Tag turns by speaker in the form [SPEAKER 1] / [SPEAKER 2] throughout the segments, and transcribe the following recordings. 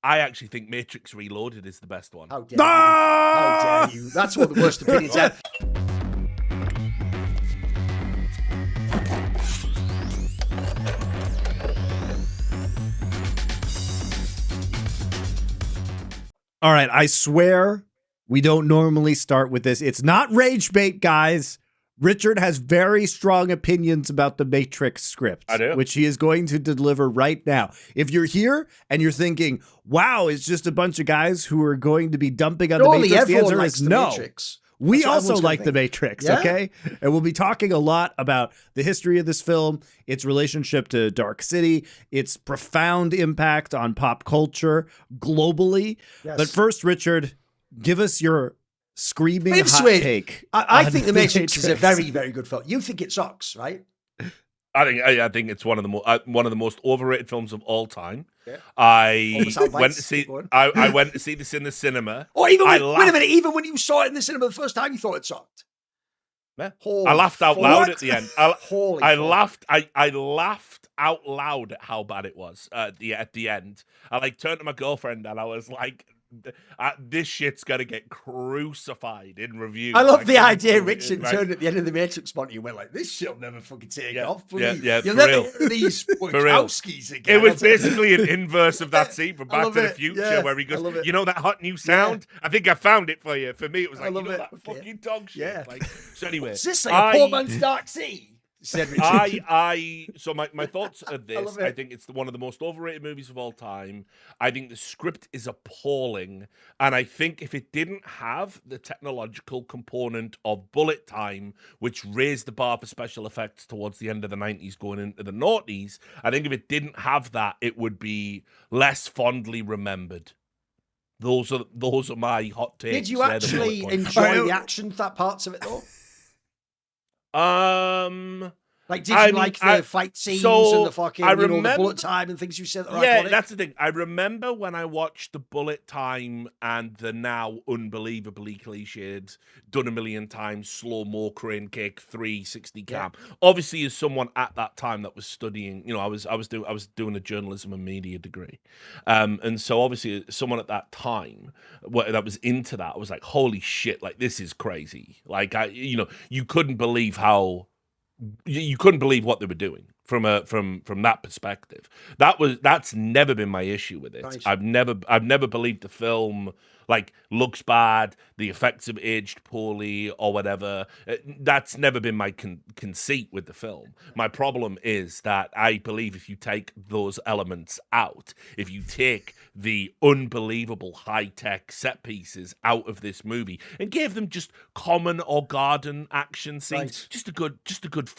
[SPEAKER 1] I actually think Matrix Reloaded is the best one.
[SPEAKER 2] How dare you? How dare you? That's one of the worst opinions ever.
[SPEAKER 3] All right, I swear we don't normally start with this. It's not rage bait, guys. Richard has very strong opinions about the Matrix script, which he is going to deliver right now. If you're here and you're thinking, wow, it's just a bunch of guys who are going to be dumping on the Matrix, the answer is no.
[SPEAKER 2] Matrix.
[SPEAKER 3] We also like the Matrix, okay? And we'll be talking a lot about the history of this film, its relationship to Dark City, its profound impact on pop culture globally. Yes. But first, Richard, give us your screaming hot take.
[SPEAKER 2] I think The Matrix is a very, very good film. You think it sucks, right?
[SPEAKER 1] I think it's one of the most overrated films of all time. Yeah. I went to see this in the cinema.
[SPEAKER 2] Or even wait a minute, even when you saw it in the cinema the first time, you thought it sucked.
[SPEAKER 1] Yeah. I laughed out loud at the end. I laughed out loud at how bad it was at the end. I turned to my girlfriend and I was like, this shit's gonna get crucified in review.
[SPEAKER 2] I love the idea Richard turned at the end of the Matrix spot and went like, this shit'll never fucking take off. Please. You'll never hear these Wachowskis again.
[SPEAKER 1] It was basically an inverse of that scene from Back to the Future where he goes, you know that hot new sound? I think I found it for you. For me, it was like, you know that fucking dog shit. Yeah. So anyway.
[SPEAKER 2] Is this like a poor man's Dark Sea?
[SPEAKER 1] So my thoughts are this. I think it's one of the most overrated movies of all time. I think the script is appalling. And I think if it didn't have the technological component of bullet time, which raised the bar for special effects towards the end of the 90s going into the noughties, I think if it didn't have that, it would be less fondly remembered. Those are my hot takes.
[SPEAKER 2] Did you actually enjoy the action parts of it though? Like, did you like the fight scenes and the fucking, the bullet time and things you said?
[SPEAKER 1] That's the thing. I remember when I watched the bullet time and the now unbelievably cliched, done a million times, slow-mo crane kick, 360 cam. Yeah. Obviously, as someone at that time that was studying, I was doing a journalism and media degree, and so obviously, someone at that time that was into that was like, holy shit, like this is crazy. Like you couldn't believe what they were doing from that perspective. That's never been my issue with it. Nice. I've never believed the film looks bad, the effects have aged poorly or whatever. That's never been my conceit with the film. My problem is that I believe if you take those elements out, if you take the unbelievable high-tech set pieces out of this movie and gave them just common or garden action scenes, just a good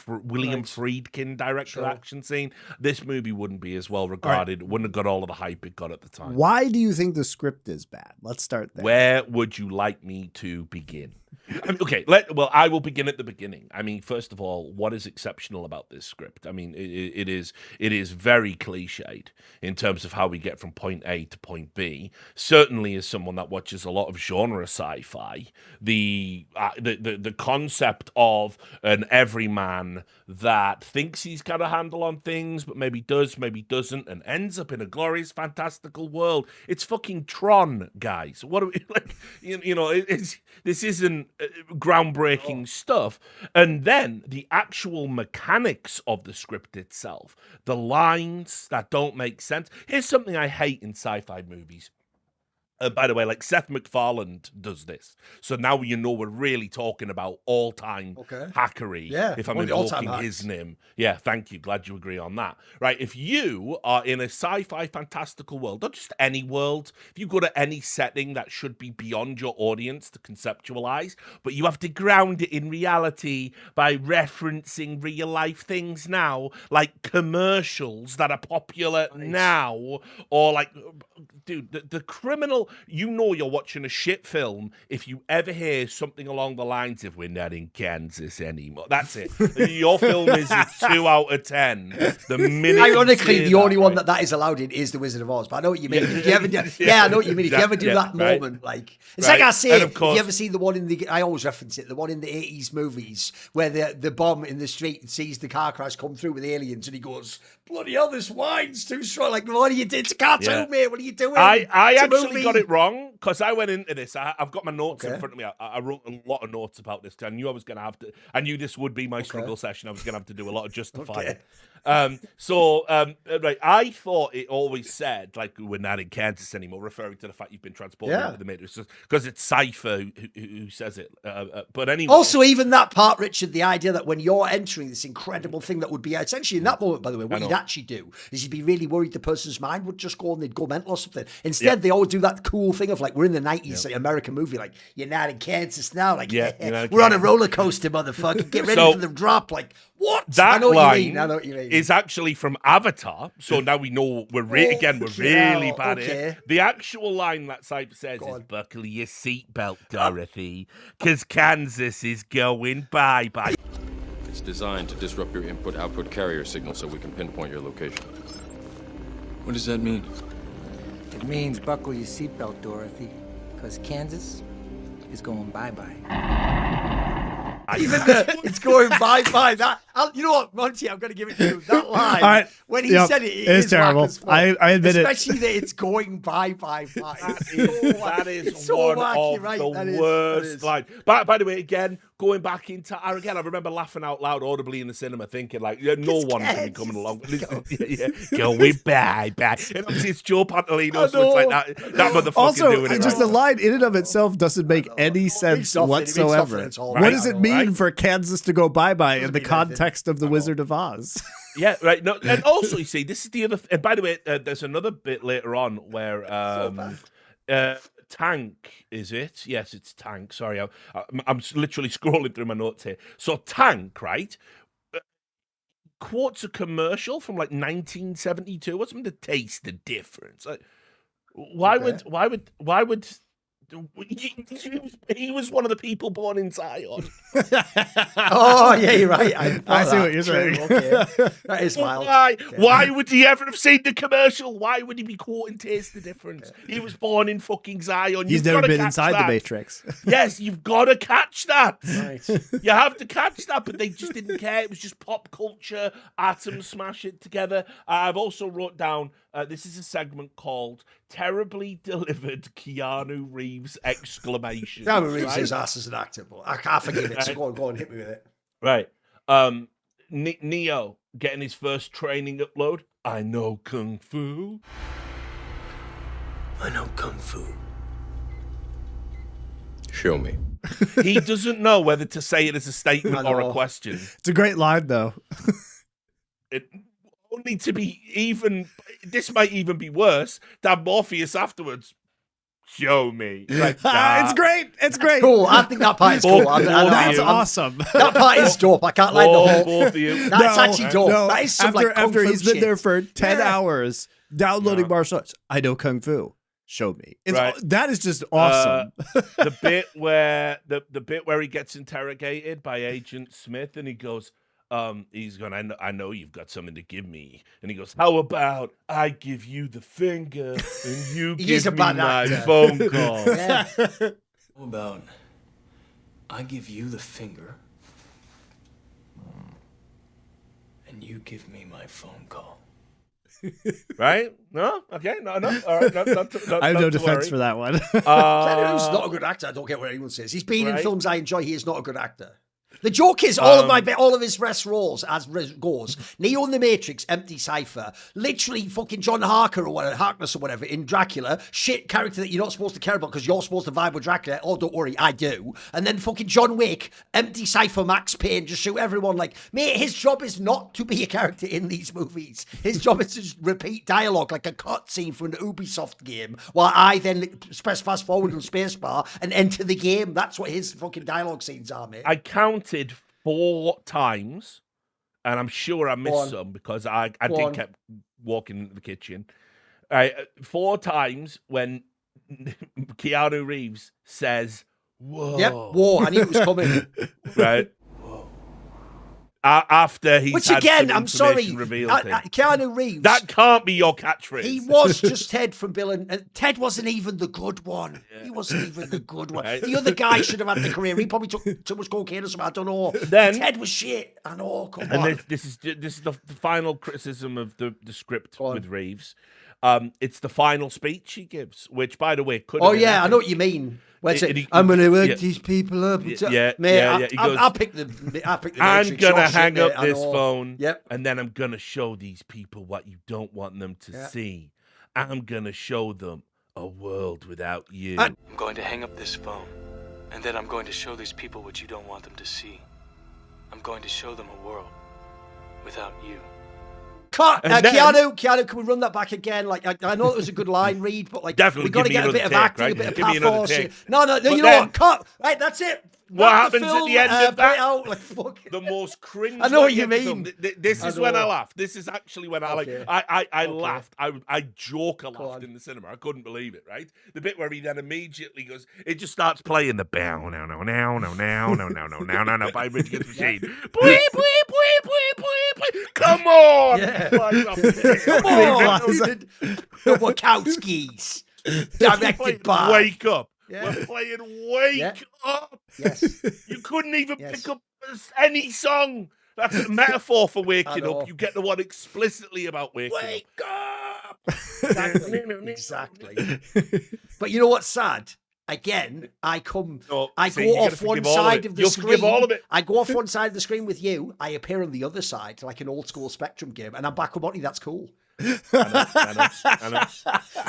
[SPEAKER 1] William Friedkin director action scene, this movie wouldn't be as well regarded. It wouldn't have got all of the hype it got at the time.
[SPEAKER 3] Why do you think the script is bad? Let's start there.
[SPEAKER 1] Where would you like me to begin? I will begin at the beginning. I mean, first of all, what is exceptional about this script? I mean, it is very cliched in terms of how we get from point A to point B. Certainly, as someone that watches a lot of genre sci-fi, the concept of an everyman that thinks he's got a handle on things, but maybe does, maybe doesn't, and ends up in a glorious, fantastical world. It's fucking Tron, guys. What are we like? This isn't groundbreaking stuff. And then the actual mechanics of the script itself, the lines that don't make sense. Here's something I hate in sci-fi movies. By the way, Seth MacFarlane does this. So now we're really talking about all-time hackery, if I'm invoking his name. Yeah, thank you. Glad you agree on that. Right, if you are in a sci-fi fantastical world, not just any world, if you go to any setting that should be beyond your audience to conceptualize, but you have to ground it in reality by referencing real-life things now, like commercials that are popular now, or dude, the criminal... you're watching a shit film if you ever hear something along the lines of, we're not in Kansas anymore. That's it. Your film is a 2 out of 10.
[SPEAKER 2] Ironically, the only one that is allowed in is The Wizard of Oz. But I know what you mean. If you ever I know what you mean. If you ever do that moment, it's like I say, if you ever see the one I always reference it, the one in the 80s movies where the bomb in the street sees the car crash come through with aliens and he goes, bloody hell, this wine's too strong. Like, what are you doing? It's a cartoon, mate. What are you doing?
[SPEAKER 1] I actually got it wrong because I went into this. I've got my notes in front of me. I wrote a lot of notes about this. I knew I was going to have to. I knew this would be my struggle session. I was going to have to do a lot of justifying. Right. I thought it always said, like, we're not in Kansas anymore, referring to the fact you've been transported into the Matrix, because it's Cypher who says it. But anyway.
[SPEAKER 2] Also, even that part, Richard, the idea that when you're entering this incredible thing that would be essentially in that moment, by the way, what you'd actually do is you'd be really worried the person's mind would just go and they'd go mental or something. Instead, they always do that cool thing of like, we're in the 90s, like American movie, like, you're not in Kansas now. Like, we're on a roller coaster, motherfucker. Get ready for the drop. Like, what?
[SPEAKER 1] That line is actually from Avatar. So now we know we're really bad at it. The actual line that Cypher says is, buckle your seatbelt, Dorothy, because Kansas is going bye-bye.
[SPEAKER 4] It's designed to disrupt your input-output carrier signal so we can pinpoint your location. What does that mean?
[SPEAKER 5] It means buckle your seatbelt, Dorothy, because Kansas is going bye-bye.
[SPEAKER 2] Even it's going bye-bye. You know what, Monty, I'm going to give it to you. That line, when he said it is
[SPEAKER 3] terrible. I admit
[SPEAKER 2] Especially that it's going bye-bye.
[SPEAKER 1] That is one of the worst lines. By the way, again, going back into, I remember laughing out loud audibly in the cinema thinking, like, no one can be coming along. Going bye-bye. And obviously it's Joe Pantoliano, so it's like that motherfucker
[SPEAKER 3] also,
[SPEAKER 1] doing it.
[SPEAKER 3] Just the line in and of itself doesn't make any sense whatsoever. What does it mean for Kansas to go bye-bye in the context of The Wizard of Oz?
[SPEAKER 1] Yeah, right. No, and also, you see, this is the other. And by the way, there's another bit later on where Tank, is it? Yes, it's Tank. Sorry, I'm literally scrolling through my notes here. So Tank, right, quotes a commercial from like 1972. What's something to taste the difference? Like, why would? He was one of the people born in Zion.
[SPEAKER 2] Oh, yeah, you're right.
[SPEAKER 3] I see what you're saying.
[SPEAKER 2] Okay. That is wild.
[SPEAKER 1] Why would he ever have seen the commercial? Why would he be quoting Taste the Difference? He was born in fucking Zion.
[SPEAKER 3] He's never been inside the Matrix.
[SPEAKER 1] Yes, you've got to catch that.
[SPEAKER 2] Right.
[SPEAKER 1] You have to catch that, but they just didn't care. It was just pop culture, atoms smash it together. I've also wrote down, this is a segment called Terribly Delivered Keanu Reeves exclamation.
[SPEAKER 2] Keanu Reeves his ass as an actor, but I can't forgive it. So go on, hit me with it.
[SPEAKER 1] Right. Neo getting his first training upload. I know Kung Fu.
[SPEAKER 6] I know Kung Fu.
[SPEAKER 4] Show me.
[SPEAKER 1] He doesn't know whether to say it as a statement or a question.
[SPEAKER 3] It's a great line, though.
[SPEAKER 1] Only to be even, this might even be worse, to have Morpheus afterwards. Show me. Like
[SPEAKER 3] it's great. It's great.
[SPEAKER 2] Cool. I think that part is cool.
[SPEAKER 3] That's awesome.
[SPEAKER 2] That part is dope. I can't lie the whole.
[SPEAKER 1] Both of you.
[SPEAKER 2] That's actually dope.
[SPEAKER 3] No,
[SPEAKER 2] that is some
[SPEAKER 3] after he's been
[SPEAKER 2] shit.
[SPEAKER 3] there for 10 hours downloading martial arts. I know Kung Fu. Show me. That is just awesome.
[SPEAKER 1] The bit where the bit where he gets interrogated by Agent Smith and he goes, he's going, I know you've got something to give me. And he goes, how about I give you the finger and you give me my phone call?
[SPEAKER 6] Yeah. How about I give you the finger and you give me my phone call?
[SPEAKER 1] Right? No? Okay. No. All right.
[SPEAKER 3] I have no defense for that one.
[SPEAKER 2] Keanu's not a good actor. I don't get what anyone says. He's been in films I enjoy. He is not a good actor. The joke is all of his rest roles as goes. Neo in the Matrix, empty Cypher, literally fucking John Harkness or whatever in Dracula, shit character that you're not supposed to care about because you're supposed to vibe with Dracula. Oh, don't worry, I do. And then fucking John Wick, empty Cypher, Max Payne, just shoot everyone. Like, mate, his job is not to be a character in these movies. His job is to just repeat dialogue like a cutscene from an Ubisoft game, while I then press fast forward on spacebar and enter the game. That's what his fucking dialogue scenes are, mate.
[SPEAKER 1] I counted 4 times, and I'm sure I missed some because I did kept walking into the kitchen. 4 times when Keanu Reeves says, "Whoa!"
[SPEAKER 2] Yep, whoa! I knew it was coming.
[SPEAKER 1] Right.
[SPEAKER 6] Whoa.
[SPEAKER 1] after he's
[SPEAKER 2] Which
[SPEAKER 1] had
[SPEAKER 2] again,
[SPEAKER 1] some
[SPEAKER 2] I'm sorry,
[SPEAKER 1] information revealed to him.
[SPEAKER 2] Keanu Reeves.
[SPEAKER 1] That can't be your catchphrase.
[SPEAKER 2] He was just Ted from Bill and Ted wasn't even the good one. Yeah. He wasn't even the good one. Right. The other guy should have had the career. He probably took too much cocaine or something. I don't know. Then Ted was shit. I know. Come on.
[SPEAKER 1] This is the final criticism of the script with Reeves. It's the final speech he gives, which, by the way, could.
[SPEAKER 2] Oh yeah, I know what you mean. I'm going to work these people up.
[SPEAKER 1] Mate,
[SPEAKER 2] I'll pick the.
[SPEAKER 1] I'm going to hang up this phone, and then I'm going to show these people what you don't want them to see. I'm going to show them a world without you.
[SPEAKER 6] I'm going to hang up this phone, and then I'm going to show these people what you don't want them to see. I'm going to show them a world without you.
[SPEAKER 2] Keanu, can we run that back again? Like, I know it was a good line read, but like,
[SPEAKER 1] definitely
[SPEAKER 2] we've got to get a bit of acting,
[SPEAKER 1] right?
[SPEAKER 2] a bit of pathos. No, you know what? Cut. Right, that's it.
[SPEAKER 1] What happens at the end of that?
[SPEAKER 2] Out, like, fuck.
[SPEAKER 1] The most cringe.
[SPEAKER 2] I know what you mean.
[SPEAKER 1] This is when I laugh. This is actually when I laughed. I joker laughed in the cinema. I couldn't believe it. Right, the bit where he then immediately goes. It just starts playing the bow no by Rage Against the Machine. Come on,
[SPEAKER 2] come on, the Wachowskis, directed by.
[SPEAKER 1] Wake up. Yeah. We're playing Wake Up.
[SPEAKER 2] Yes.
[SPEAKER 1] You couldn't even pick up any song. That's a metaphor for waking up. You get the one explicitly about waking up. Wake up!
[SPEAKER 2] Exactly. But you know what's sad? Again, I go off one side of the screen.
[SPEAKER 1] All of it.
[SPEAKER 2] I go off one side of the screen with you. I appear on the other side, like an old school Spectrum game, and I'm back on Monty. That's cool. I know.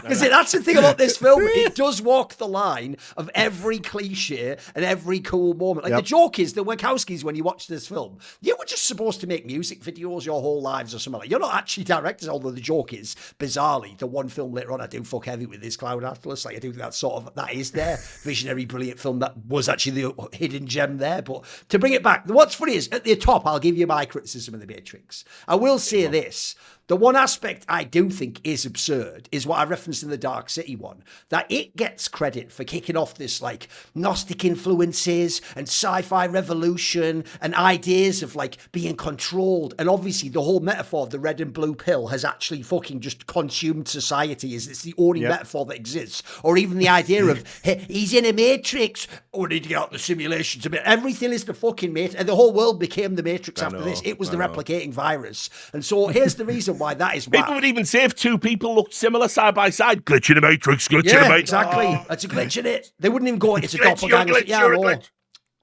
[SPEAKER 2] Because that's the thing about this film. It does walk the line of every cliche and every cool moment. Like the joke is, the Wachowskis, when you watch this film, you were just supposed to make music videos your whole lives or something. Like, you're not actually directors, although the joke is, bizarrely, the one film later on I do fuck heavy with is Cloud Atlas. Like, I do that that is their visionary, brilliant film that was actually the hidden gem there. But to bring it back, what's funny is, at the top, I'll give you my criticism of The Matrix. I will say this. The one aspect I do think is absurd is what I referenced in the Dark City one, that it gets credit for kicking off this like Gnostic influences and sci-fi revolution and ideas of like being controlled. And obviously the whole metaphor of the red and blue pill has actually fucking just consumed society. It's the only metaphor that exists. Or even the idea of, hey, he's in a matrix. Oh, we need to get out the simulations a bit. Everything is the fucking matrix. And the whole world became the matrix after this. It was the replicating virus. And so here's the reason why that is
[SPEAKER 1] People would even say if two people looked similar side by side, glitch in the Matrix, glitch in the Matrix.
[SPEAKER 2] Exactly. It's a glitch in it. They wouldn't even go, it's a doppelganger. Glitch.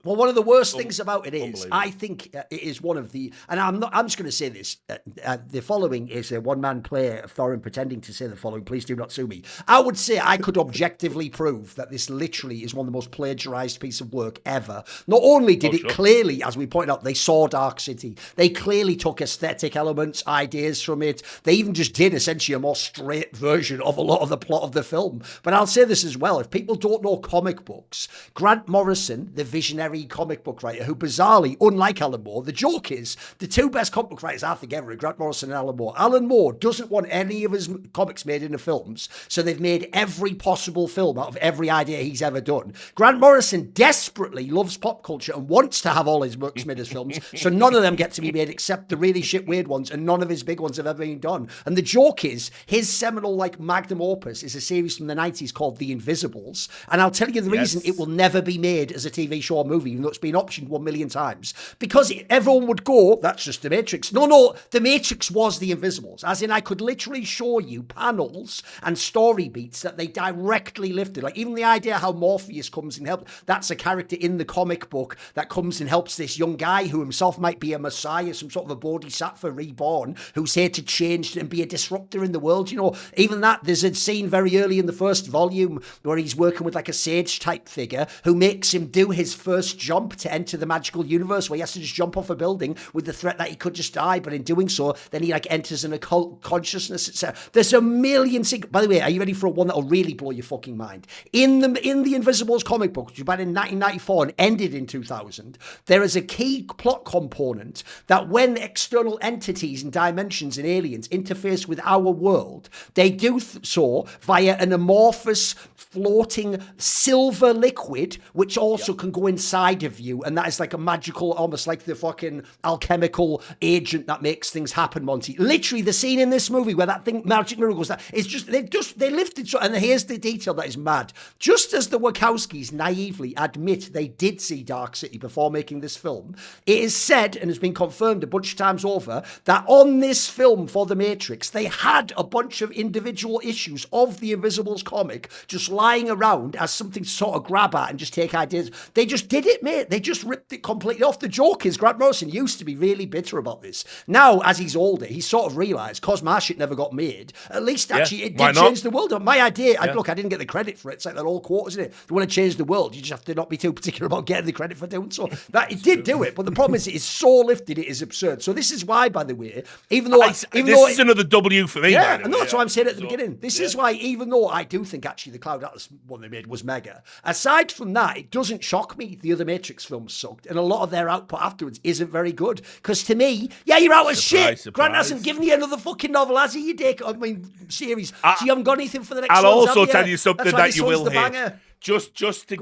[SPEAKER 2] Well, one of the worst things about it is, I think it is one of the, and I'm just going to say this, the following is a one-man play of Thorin pretending to say the following, please do not sue me. I would say I could objectively prove that this literally is one of the most plagiarized piece of work ever. Not only did it clearly, as we pointed out, they saw Dark City. They clearly took aesthetic elements, ideas from it. They even just did essentially a more straight version of a lot of the plot of the film. But I'll say this as well, if people don't know comic books, Grant Morrison, the visionary comic book writer, who bizarrely, unlike Alan Moore, the joke is the two best comic book writers I think ever are Grant Morrison and Alan Moore. Alan Moore doesn't want any of his comics made into films, so they've made every possible film out of every idea he's ever done. Grant Morrison desperately loves pop culture and wants to have all his works made as films, so none of them get to be made except the really shit weird ones, and none of his big ones have ever been done. And the joke is, his seminal like magnum opus is a series from the 90s called The Invisibles, and I'll tell you the reason it will never be made as a TV show or movie, even though it's been optioned 1 million times, because everyone would go, that's just The Matrix. No, The Matrix was The Invisibles, as in I could literally show you panels and story beats that they directly lifted. Like even the idea how Morpheus comes and helps, that's a character in the comic book that comes and helps this young guy who himself might be a messiah, some sort of a bodhisattva reborn, who's here to change and be a disruptor in the world. You know, even that, there's a scene very early in the first volume where he's working with like a sage type figure who makes him do his first jump to enter the magical universe, where he has to just jump off a building with the threat that he could just die, but in doing so, then he like enters an occult consciousness, etc. There's a million by the way, are you ready for one that'll really blow your fucking mind? In the Invisibles comic book, which was about in 1994 and ended in 2000, there is a key plot component that when external entities and dimensions and aliens interface with our world, they do so via an amorphous floating silver liquid, which also can go inside inside of you, and that is like a magical, almost like the fucking alchemical agent that makes things happen, Monty. Literally, the scene in this movie where that thing, magic miracles, that it's just they lifted, and here's the detail that is mad. Just as the Wachowskis naively admit they did see Dark City before making this film, it is said, and has been confirmed a bunch of times over, that on this film for The Matrix, they had a bunch of individual issues of the Invisibles comic just lying around as something to sort of grab at and just take ideas. They just did it, mate. They just ripped it completely off. The joke is, Grant Morrison used to be really bitter about this. Now, as he's older, he's sort of realised, cause my shit never got made, at least actually it did change the world. My idea, look, I didn't get the credit for it. It's like that old quote, isn't it? If you want to change the world, you just have to not be too particular about getting the credit for doing so. That it did do it, but the problem is it is so lifted, it is absurd. So this is why, by the way, even though
[SPEAKER 1] this is another W for me.
[SPEAKER 2] Yeah, and that's what I'm saying at the beginning. This is why, even though I do think actually the Cloud Atlas one they made was mega, aside from that, it doesn't shock me the other Matrix films sucked, and a lot of their output afterwards isn't very good. Because to me, you're out of shit. Grant hasn't given you another fucking novel, has he? You dick. I mean, series. So you haven't got anything for the next.
[SPEAKER 1] I'll
[SPEAKER 2] ones,
[SPEAKER 1] also tell you something that you will hate.
[SPEAKER 2] Banger.
[SPEAKER 1] Just to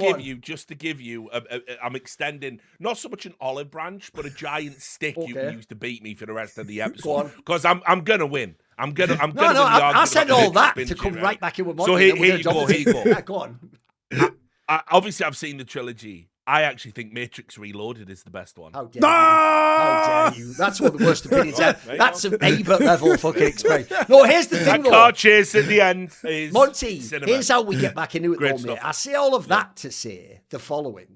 [SPEAKER 1] give you, I'm extending not so much an olive branch, but a giant stick you can use to beat me for the rest of the episode. Because I'm gonna win. I'm gonna.
[SPEAKER 2] I said all that to come right back in with Monty.
[SPEAKER 1] So here you go.
[SPEAKER 2] Yeah, go on.
[SPEAKER 1] Obviously, I've seen the trilogy. I actually think Matrix Reloaded is the best one.
[SPEAKER 2] How dare you? How dare you? That's one of the worst opinions ever. That's an Abel level fucking experience. No, here's the thing, though.
[SPEAKER 1] Car chase at the end is
[SPEAKER 2] Monty,
[SPEAKER 1] cinema.
[SPEAKER 2] here's how we get back into it,
[SPEAKER 1] Great
[SPEAKER 2] though, mate.
[SPEAKER 1] stuff.
[SPEAKER 2] I say all of that to say the following.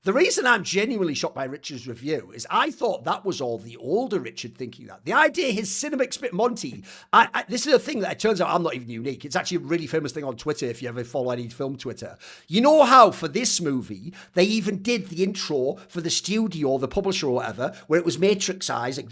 [SPEAKER 2] The reason I'm genuinely shocked by Richard's review is I thought that was all the older Richard thinking that. The idea, his cinema experience, Monty, this is a thing that it turns out I'm not even unique. It's actually a really famous thing on Twitter if you ever follow any film Twitter. You know how for this movie, they even did the intro for the studio, the publisher or whatever, where it was Matrix eyes, like...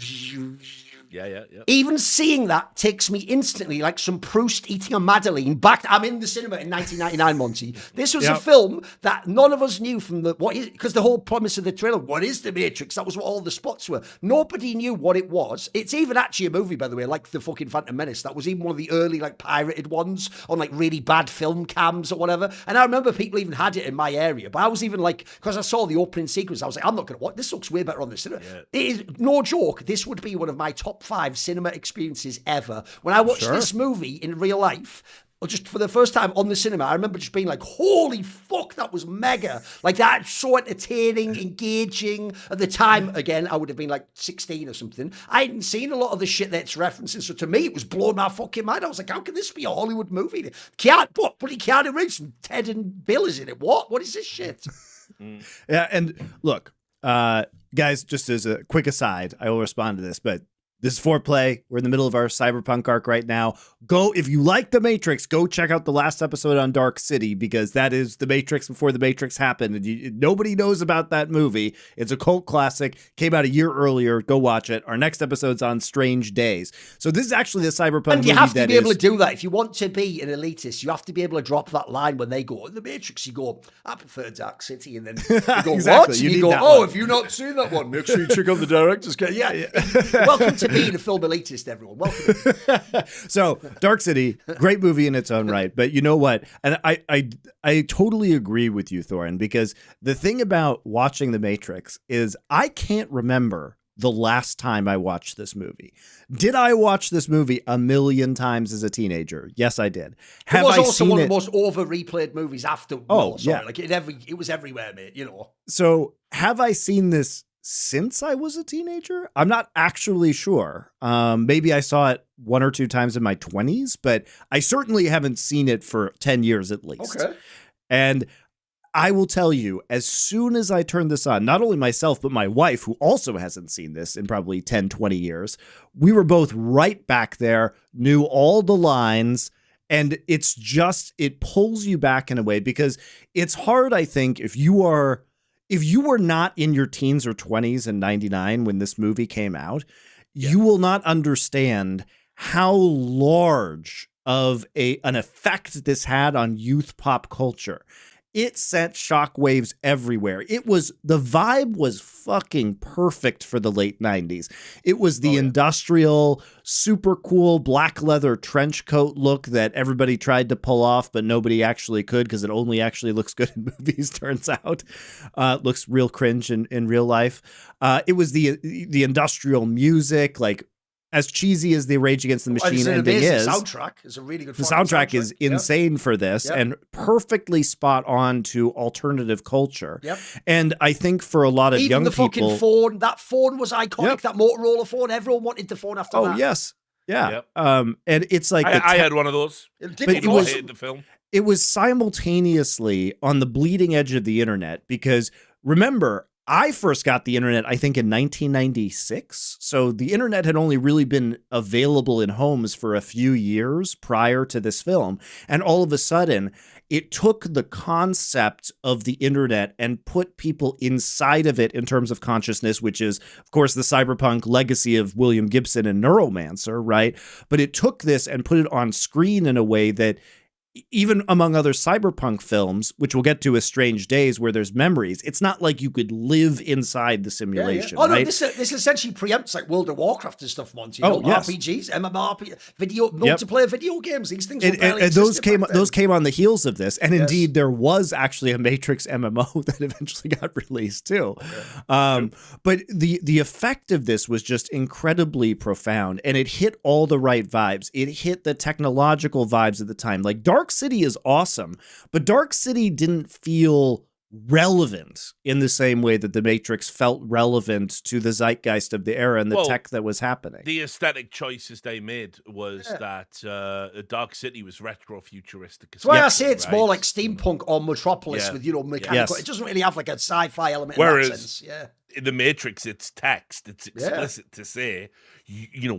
[SPEAKER 1] Yeah.
[SPEAKER 2] Even seeing that takes me instantly, like some Proust eating a Madeleine, back. I'm in the cinema in 1999, Monty. This was a film that none of us knew from because the whole promise of the trailer, what is the Matrix? That was what all the spots were. Nobody knew what it was. It's even actually a movie, by the way, like the fucking Phantom Menace. That was even one of the early, like, pirated ones on, like, really bad film cams or whatever. And I remember people even had it in my area, but I was even like, because I saw the opening sequence, I was like, I'm not going to watch this. Looks way better on the cinema. Yeah. It is no joke. This would be one of my top 5 cinema experiences ever. When I watched this movie in real life, or just for the first time on the cinema, I remember just being like, holy fuck, that was mega. Like, that, so entertaining, engaging. At the time, again, I would have been like 16 or something. I hadn't seen a lot of the shit that's referencing, so to me, it was blowing my fucking mind. I was like, how can this be a Hollywood movie? Keanu Reeves and Ted and Bill is in it. What is this shit?
[SPEAKER 3] Yeah, and look, guys, just as a quick aside, I will respond to this, but this is Foreplay. We're in the middle of our Cyberpunk arc right now. If you like The Matrix, go check out the last episode on Dark City, because that is The Matrix before The Matrix happened. And nobody knows about that movie. It's a cult classic. Came out a year earlier. Go watch it. Our next episode's on Strange Days. So this is actually the Cyberpunk movie.
[SPEAKER 2] And you have to be able to do that. If you want to be an elitist, you have to be able to drop that line when they go, in The Matrix, you go, I prefer Dark City. And then you go,
[SPEAKER 3] exactly.
[SPEAKER 2] what? And you go,
[SPEAKER 3] one.
[SPEAKER 2] Have you not seen that one? Make sure you check out the director's cut. Yeah. Welcome to being a film elitist, everyone. Welcome.
[SPEAKER 3] So, Dark City, great movie in its own right. But you know what? And I totally agree with you, Thorin, because the thing about watching The Matrix is I can't remember the last time I watched this movie. Did I watch this movie a million times as a teenager? Yes, I did.
[SPEAKER 2] It was also one of the most over replayed movies after.
[SPEAKER 3] Yeah.
[SPEAKER 2] Like it was everywhere, mate. You know.
[SPEAKER 3] So have I seen this since I was a teenager? I'm not actually sure. Maybe I saw it 1 or 2 times in my 20s, but I certainly haven't seen it for 10 years at least.
[SPEAKER 2] Okay.
[SPEAKER 3] And I will tell you, as soon as I turned this on, not only myself, but my wife, who also hasn't seen this in probably 10, 20 years, we were both right back there, knew all the lines. And it pulls you back in a way, because it's hard, I think, if you were not in your teens or 20s in 99 when this movie came out, you will not understand how large of an effect this had on youth pop culture. it sent shockwaves everywhere. The vibe was fucking perfect for the late 90s. It was the industrial, super cool black leather trench coat look that everybody tried to pull off, but nobody actually could because it only actually looks good in movies, turns out. It looks real cringe in real life. It was the industrial music, like, as cheesy as the Rage Against the Machine ending is,
[SPEAKER 2] the soundtrack is a really good.
[SPEAKER 3] The soundtrack is insane for this and perfectly spot on to alternative culture.
[SPEAKER 2] Yep.
[SPEAKER 3] And I think for a lot of young people,
[SPEAKER 2] fucking phone, that phone was iconic. That Motorola phone, everyone wanted the phone after that.
[SPEAKER 3] Oh yes, yeah. Yep. And it's like
[SPEAKER 1] I had one of those.
[SPEAKER 3] It
[SPEAKER 1] was the film.
[SPEAKER 3] It was simultaneously on the bleeding edge of the internet because remember, I first got the internet, I think, in 1996. So the internet had only really been available in homes for a few years prior to this film. And all of a sudden, it took the concept of the internet and put people inside of it in terms of consciousness, which is, of course, the cyberpunk legacy of William Gibson and Neuromancer, right? But it took this and put it on screen in a way that even among other cyberpunk films, which we'll get to as Strange Days, where there's memories, it's not like you could live inside the simulation.
[SPEAKER 2] Oh, no,
[SPEAKER 3] right?
[SPEAKER 2] this essentially preempts like World of Warcraft and stuff, Monty. You know, RPGs, MMORPG, multiplayer video games. These things
[SPEAKER 3] and those came on the heels of this. And indeed, there was actually a Matrix MMO that eventually got released too. But the effect of this was just incredibly profound, and it hit all the right vibes. It hit the technological vibes at the time. Like Dark City is awesome, but Dark City didn't feel relevant in the same way that the Matrix felt relevant to the zeitgeist of the era and the tech that was happening.
[SPEAKER 1] The aesthetic choices they made was that Dark City was retro-futuristic.
[SPEAKER 2] That's why I say it's more like steampunk or Metropolis with, mechanical. It doesn't really have like a sci-fi element in that sense.
[SPEAKER 1] In the Matrix, it's text. It's explicit to say,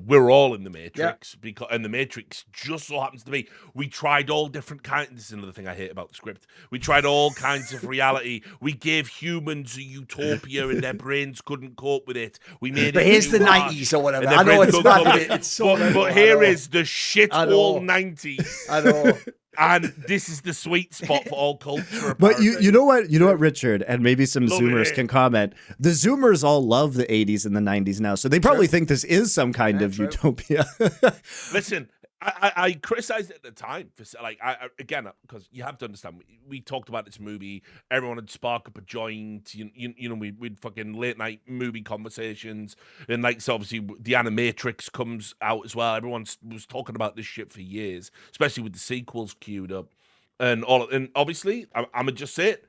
[SPEAKER 1] we're all in the Matrix and the Matrix just so happens to be. We tried all different kinds. This is another thing I hate about the script. We tried all kinds of reality. We gave humans a utopia, and their brains couldn't cope with it. We made
[SPEAKER 2] but
[SPEAKER 1] it.
[SPEAKER 2] Here's the 90s or whatever. I know it's bad. It's so.
[SPEAKER 1] But here is the shithole 90s.
[SPEAKER 2] I know.
[SPEAKER 1] And this is the sweet spot for all culture.
[SPEAKER 3] But you know what, Richard, and maybe some Zoomers can comment. The Zoomers all love the 80s and the 90s now, so they probably think this is some kind of utopia.
[SPEAKER 1] Listen, I criticized it at the time for again, because you have to understand. We talked about this movie. Everyone would spark up a joint. We'd fucking late night movie conversations, and so obviously the Animatrix comes out as well. Everyone was talking about this shit for years, especially with the sequels queued up, and obviously I'm gonna just say it.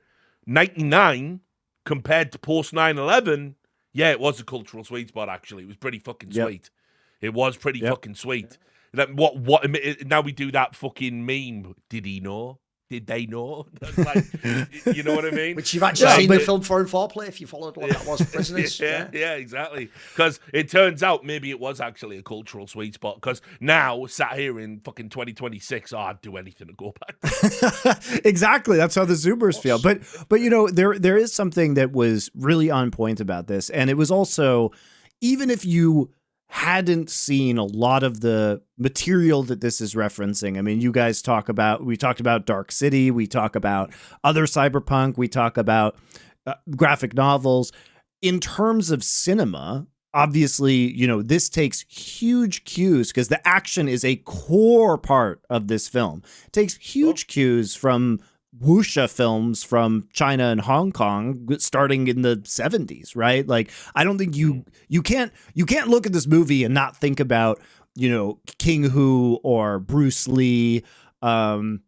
[SPEAKER 1] 99 compared to post 9/11, it was a cultural sweet spot. Actually, it was pretty fucking sweet. It was pretty fucking sweet. What now we do that fucking meme. Did he know? Did they know? You know what I mean?
[SPEAKER 2] Which you've actually seen the film Foreign Foreplay if you followed what that was, Prisoners.
[SPEAKER 1] Yeah, exactly. Because it turns out maybe it was actually a cultural sweet spot. Because now, sat here in fucking 2026, I'd do anything to go back.
[SPEAKER 3] Exactly. That's how the Zoomers feel. But there is something that was really on point about this. And it was also, even if you hadn't seen a lot of the material that this is referencing. I mean, we talked about Dark City, we talk about other cyberpunk, we talk about graphic novels. In terms of cinema, obviously, this takes huge cues because the action is a core part of this film. It takes huge cues from wuxia films from China and Hong Kong starting in the 70s, right? Like, I don't think you can't look at this movie and not think about, King Hu or Bruce Lee.
[SPEAKER 1] I'll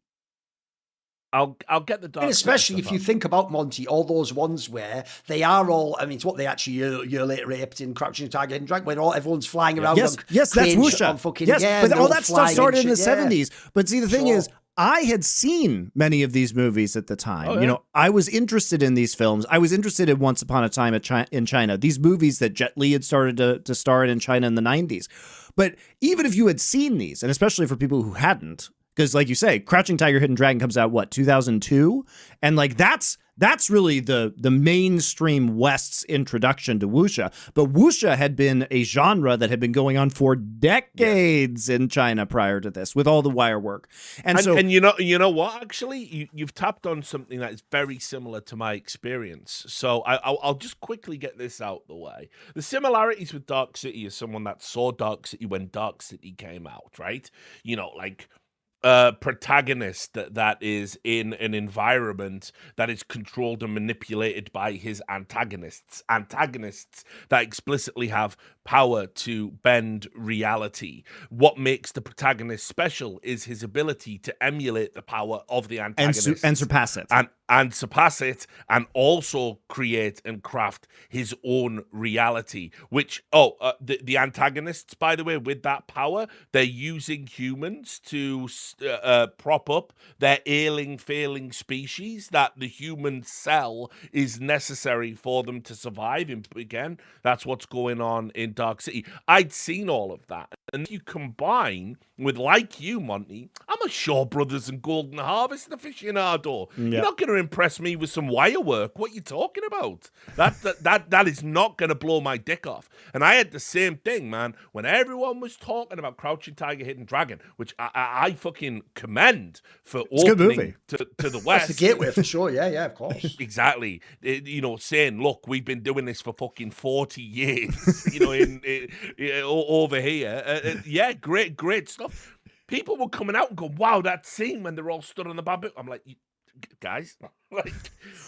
[SPEAKER 1] get the dark.
[SPEAKER 2] And especially if you think about Monty, all those ones where they are all, I mean, it's what they actually a year later aped in Crouching Tiger, Hidden Dragon, where everyone's flying around.
[SPEAKER 3] Yes, that's wuxia. But all that stuff started in the 70s. But see, the thing is, I had seen many of these movies at the time. I was interested in these films. I was interested in Once Upon a Time in China, these movies that Jet Li had started to star in China in the 90s. But even if you had seen these, and especially for people who hadn't, Because like you say, Crouching Tiger, Hidden Dragon comes out, what, 2002? And like that's really the mainstream West's introduction to wuxia. But wuxia had been a genre that had been going on for decades in China prior to this, with all the wire work. And
[SPEAKER 1] you know what? Actually, you've tapped on something that is very similar to my experience. So I'll just quickly get this out the way. The similarities with Dark City, as someone that saw Dark City when Dark City came out, right? You know, like protagonist that is in an environment that is controlled and manipulated by his antagonists that explicitly have power to bend reality. What makes the protagonist special is his ability to emulate the power of the antagonist
[SPEAKER 3] and surpass it.
[SPEAKER 1] And surpass it, and also create and craft his own reality. Which, the antagonists, by the way, with that power, they're using humans to prop up their ailing, failing species that the human cell is necessary for them to survive. And again, that's what's going on in Dark City. I'd seen all of that. And you combine with, like you, Monty, I'm a Shaw Brothers and Golden Harvest aficionado. You're not going to impress me with some wire work. What are you talking about? That is not going to blow my dick off. And I had the same thing, man, when everyone was talking about Crouching Tiger, Hidden Dragon, which I fucking commend for opening to the West.
[SPEAKER 2] That's the gateway for sure. Yeah, of course.
[SPEAKER 1] Exactly. You know, saying, look, we've been doing this for fucking 40 years, you know, over here. Great stuff. People were coming out and going, wow, that scene when they're all stood on the bamboo. I'm like, guys, like,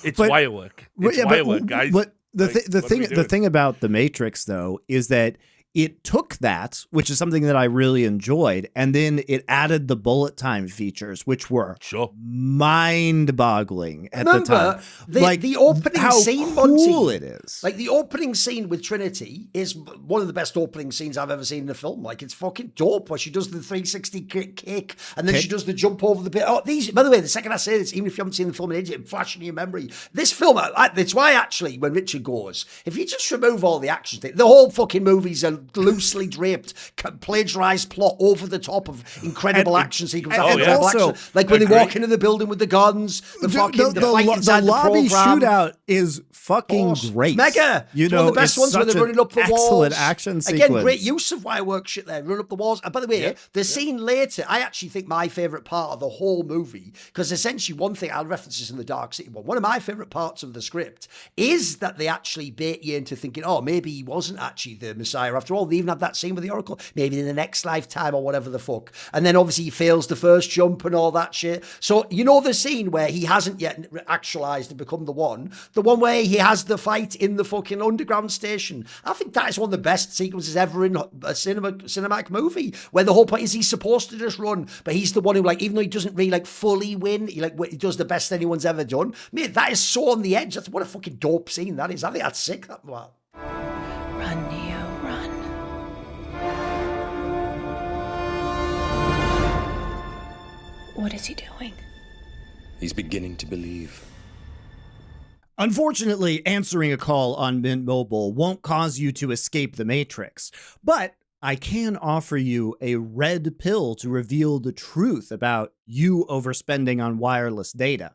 [SPEAKER 1] it's wire work. It's wire work, guys.
[SPEAKER 3] But the thing about The Matrix, though, is that it took that, which is something that I really enjoyed, and then it added the bullet time features, which were mind-boggling at the time.
[SPEAKER 2] The opening scene,
[SPEAKER 3] cool it is.
[SPEAKER 2] Like, the opening scene with Trinity is one of the best opening scenes I've ever seen in a film. Like, it's fucking dope, where she does the 360 kick, and then she does the jump over the bit. Oh, these, by the way, the second I say this, even if you haven't seen the film in ages, it flashes in your memory. This film, that's why, actually, when Richard goes, if you just remove all the action, the whole fucking movie's a loosely draped, plagiarized plot over the top of incredible action sequences. Like when they walk into the building with the guns, the fight inside the
[SPEAKER 3] lobby
[SPEAKER 2] program.
[SPEAKER 3] shootout is fucking great.
[SPEAKER 2] Mega.
[SPEAKER 3] You
[SPEAKER 2] it's
[SPEAKER 3] know,
[SPEAKER 2] one of the best ones where they're running up the walls.
[SPEAKER 3] Excellent action sequence.
[SPEAKER 2] Again, great use of wire work shit there. Run up the walls. And by the way, the scene later, I actually think my favorite part of the whole movie, because essentially one thing, I'll reference this in the Dark City one of my favorite parts of the script is that they actually bait you into thinking, oh, maybe he wasn't actually the Messiah after all. They even had that scene with the Oracle, maybe in the next lifetime or whatever the fuck. And then obviously he fails the first jump and all that shit. So you know the scene where he hasn't yet actualized and become the one where he has the fight in the fucking underground station. I think that is one of the best sequences ever in a cinematic movie, where the whole point is he's supposed to just run, but he's the one who, like, even though he doesn't really like fully win, he does the best anyone's ever done. Mate, that is so on the edge. That's what a fucking dope scene that is. I think that's sick. Wow.
[SPEAKER 7] Run, Neo, run. What is he doing?
[SPEAKER 4] He's beginning to believe.
[SPEAKER 3] Unfortunately, answering a call on Mint Mobile won't cause you to escape the Matrix, but I can offer you a red pill to reveal the truth about you overspending on wireless data.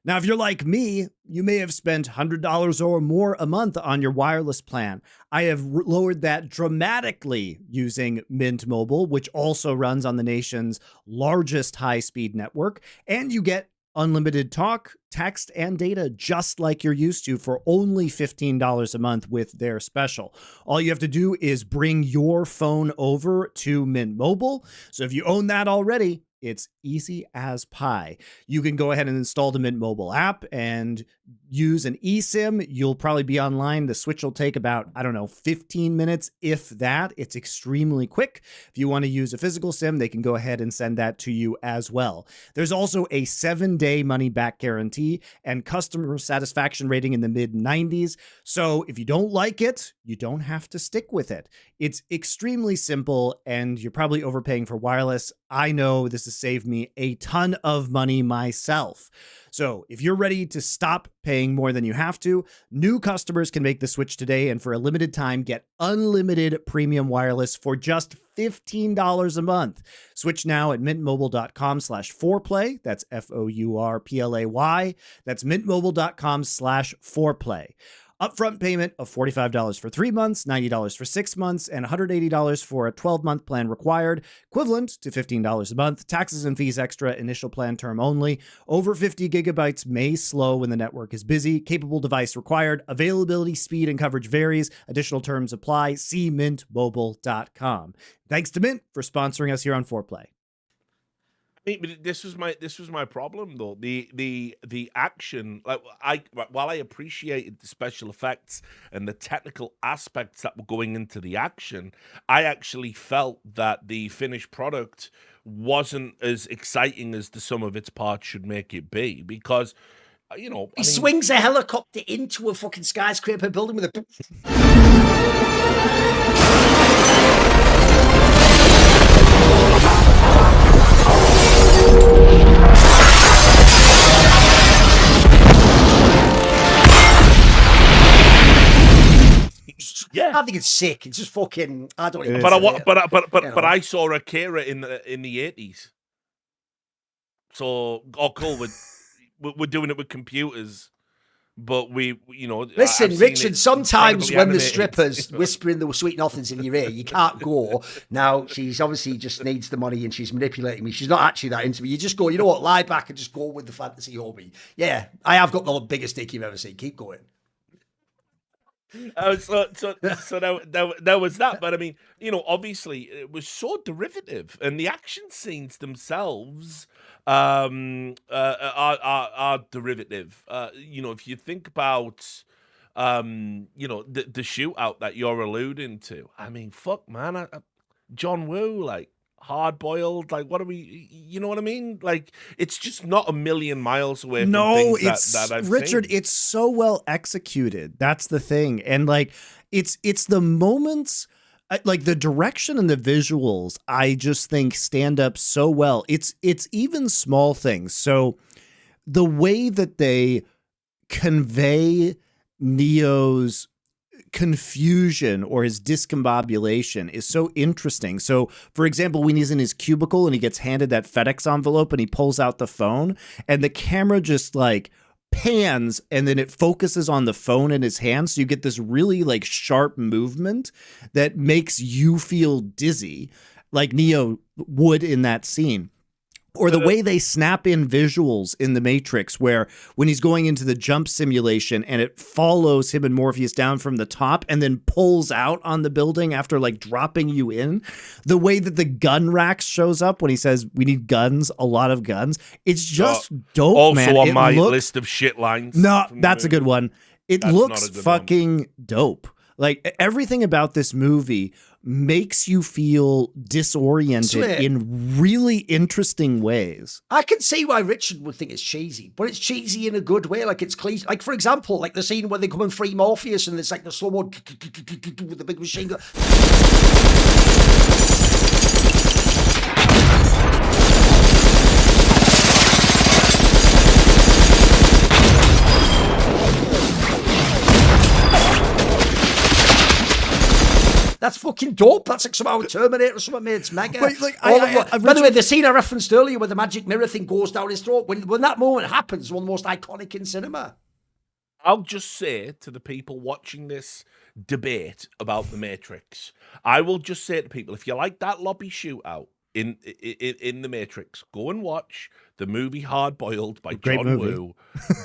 [SPEAKER 3] Now, if you're like me, you may have spent $100 or more a month on your wireless plan. I have lowered that dramatically using Mint Mobile, which also runs on the nation's largest high-speed network, and you get unlimited talk, text, and data just like you're used to for only $15 a month with their special. All you have to do is bring your phone over to Mint Mobile. So if you own that already, it's easy as pie. You can go ahead and install the Mint Mobile app and use an eSIM. You'll probably be online. The switch will take about, 15 minutes, if that. It's extremely quick. If you want to use a physical SIM, they can go ahead and send that to you as well. There's also a 7-day money-back guarantee and customer satisfaction rating in the mid-90s. So if you don't like it, you don't have to stick with it. It's extremely simple, and you're probably overpaying for wireless. I know this is save me a ton of money myself. So if you're ready to stop paying more than you have to, new customers can make the switch today, and for a limited time, get unlimited premium wireless for just $15 a month. Switch now at mintmobile.com/4play. That's FOURPLAY. That's mintmobile.com/4play. Upfront payment of $45 for 3 months, $90 for 6 months, and $180 for a 12-month plan required, equivalent to $15 a month. Taxes and fees extra, initial plan term only. Over 50 gigabytes may slow when the network is busy. Capable device required. Availability, speed, and coverage varies. Additional terms apply. See mintmobile.com. Thanks to Mint for sponsoring us here on 4Play.
[SPEAKER 1] But this was my problem though. The action, while I appreciated the special effects and the technical aspects that were going into the action, I actually felt that the finished product wasn't as exciting as the sum of its parts should make it be, because he
[SPEAKER 2] swings a helicopter into a fucking skyscraper building with a
[SPEAKER 1] yeah.
[SPEAKER 2] I think it's sick. It's just fucking. I don't even.
[SPEAKER 1] But I saw Akira in the 80s. So cool. We're doing it with computers, but
[SPEAKER 2] listen, Richard. Sometimes when the strippers whispering the sweet nothings in your ear, you can't go. Now she's obviously just needs the money and she's manipulating me. She's not actually that into me. You just go. You know what? Lie back and just go with the fantasy hobby. Yeah, I have got the biggest dick you've ever seen. Keep going.
[SPEAKER 1] So there was that, but I mean, obviously it was so derivative, and the action scenes themselves are derivative. If you think about the shootout that you're alluding to, I mean, fuck, man, John Woo, like, hard boiled, like, what are we, you know what I mean? Like, it's just not a million miles away from things that I've
[SPEAKER 3] Richard,
[SPEAKER 1] seen.
[SPEAKER 3] it's so well executed. That's the thing. And like, it's the moments, like the direction and the visuals, I just think stand up so well. It's even small things. So the way that they convey Neo's confusion or his discombobulation is so interesting. So, for example, when he's in his cubicle and he gets handed that FedEx envelope and he pulls out the phone and the camera just like pans and then it focuses on the phone in his hand. So you get this really like sharp movement that makes you feel dizzy, like Neo would in that scene. Or the way they snap in visuals in The Matrix, where when he's going into the jump simulation and it follows him and Morpheus down from the top and then pulls out on the building after like dropping you in. The way that the gun rack shows up when he says we need guns, a lot of guns. It's just dope,
[SPEAKER 1] also
[SPEAKER 3] man.
[SPEAKER 1] on my list of shit lines.
[SPEAKER 3] No, that's a good one. It looks fucking dope. Like, everything about this movie makes you feel disoriented in really interesting ways.
[SPEAKER 2] I can see why Richard would think it's cheesy, but it's cheesy in a good way. Like, it's cliche. Like, for example, like the scene where they come and free Morpheus and it's like the slow mo with the big machine gun. That's fucking dope. That's like somehow a Terminator or something made. It's mega.
[SPEAKER 3] But, like,
[SPEAKER 2] by the way, the scene I referenced earlier where the magic mirror thing goes down his throat, when that moment happens, one of the most iconic in cinema.
[SPEAKER 1] I'll just say to the people watching this debate about The Matrix, I will just say to people, if you like that lobby shootout in The Matrix, go and watch the movie Hard Boiled by John Woo.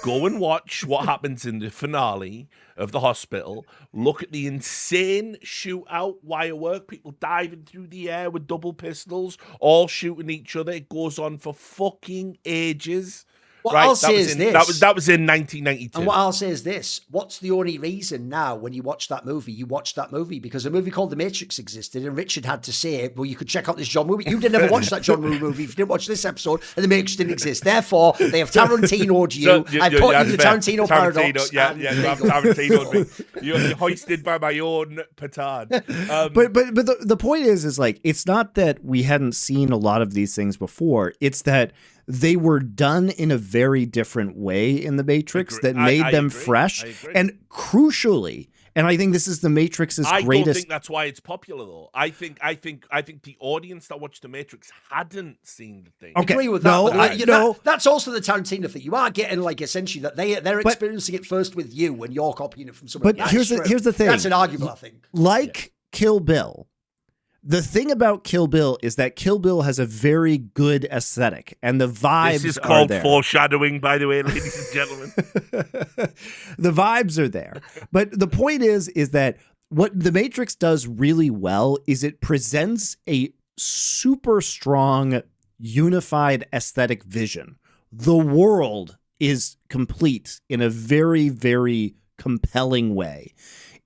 [SPEAKER 1] Go and watch what happens in the finale of the hospital. Look at the insane shootout, wire work, people diving through the air with double pistols, all shooting each other. It goes on for fucking ages.
[SPEAKER 2] What
[SPEAKER 1] right?
[SPEAKER 2] I'll say is this.
[SPEAKER 1] That was in 1992.
[SPEAKER 2] And what I'll say is this. What's the only reason now when you watch that movie, because a movie called The Matrix existed and Richard had to say, well, you could check out this John Woo movie. You didn't ever watch that John Woo movie if you didn't watch this episode, and The Matrix didn't exist. Therefore, they have Tarantino'd you. I put you the Tarantino paradox.
[SPEAKER 1] Yeah, you have Tarantino'd me. You're hoisted by my own petard.
[SPEAKER 3] But the point is like, it's not that we hadn't seen a lot of these things before. It's that they were done in a very different way in The Matrix that made them fresh. And crucially, and I think this is The Matrix's greatest...
[SPEAKER 1] I don't think that's why it's popular, though. I think the audience that watched The Matrix hadn't seen the thing.
[SPEAKER 2] Okay, I agree with that. That's also the Tarantino thing. You are getting, like, essentially that they're experiencing it first with you when you're copying it from somebody else.
[SPEAKER 3] But here's the thing.
[SPEAKER 2] That's an argument, I think.
[SPEAKER 3] Like Kill Bill, the thing about Kill Bill is that Kill Bill has a very good aesthetic, and the vibes
[SPEAKER 1] This is called
[SPEAKER 3] there.
[SPEAKER 1] Foreshadowing, by the way, ladies and gentlemen.
[SPEAKER 3] The vibes are there. But the point is that what The Matrix does really well is it presents a super strong, unified aesthetic vision. The world is complete in a very, very compelling way.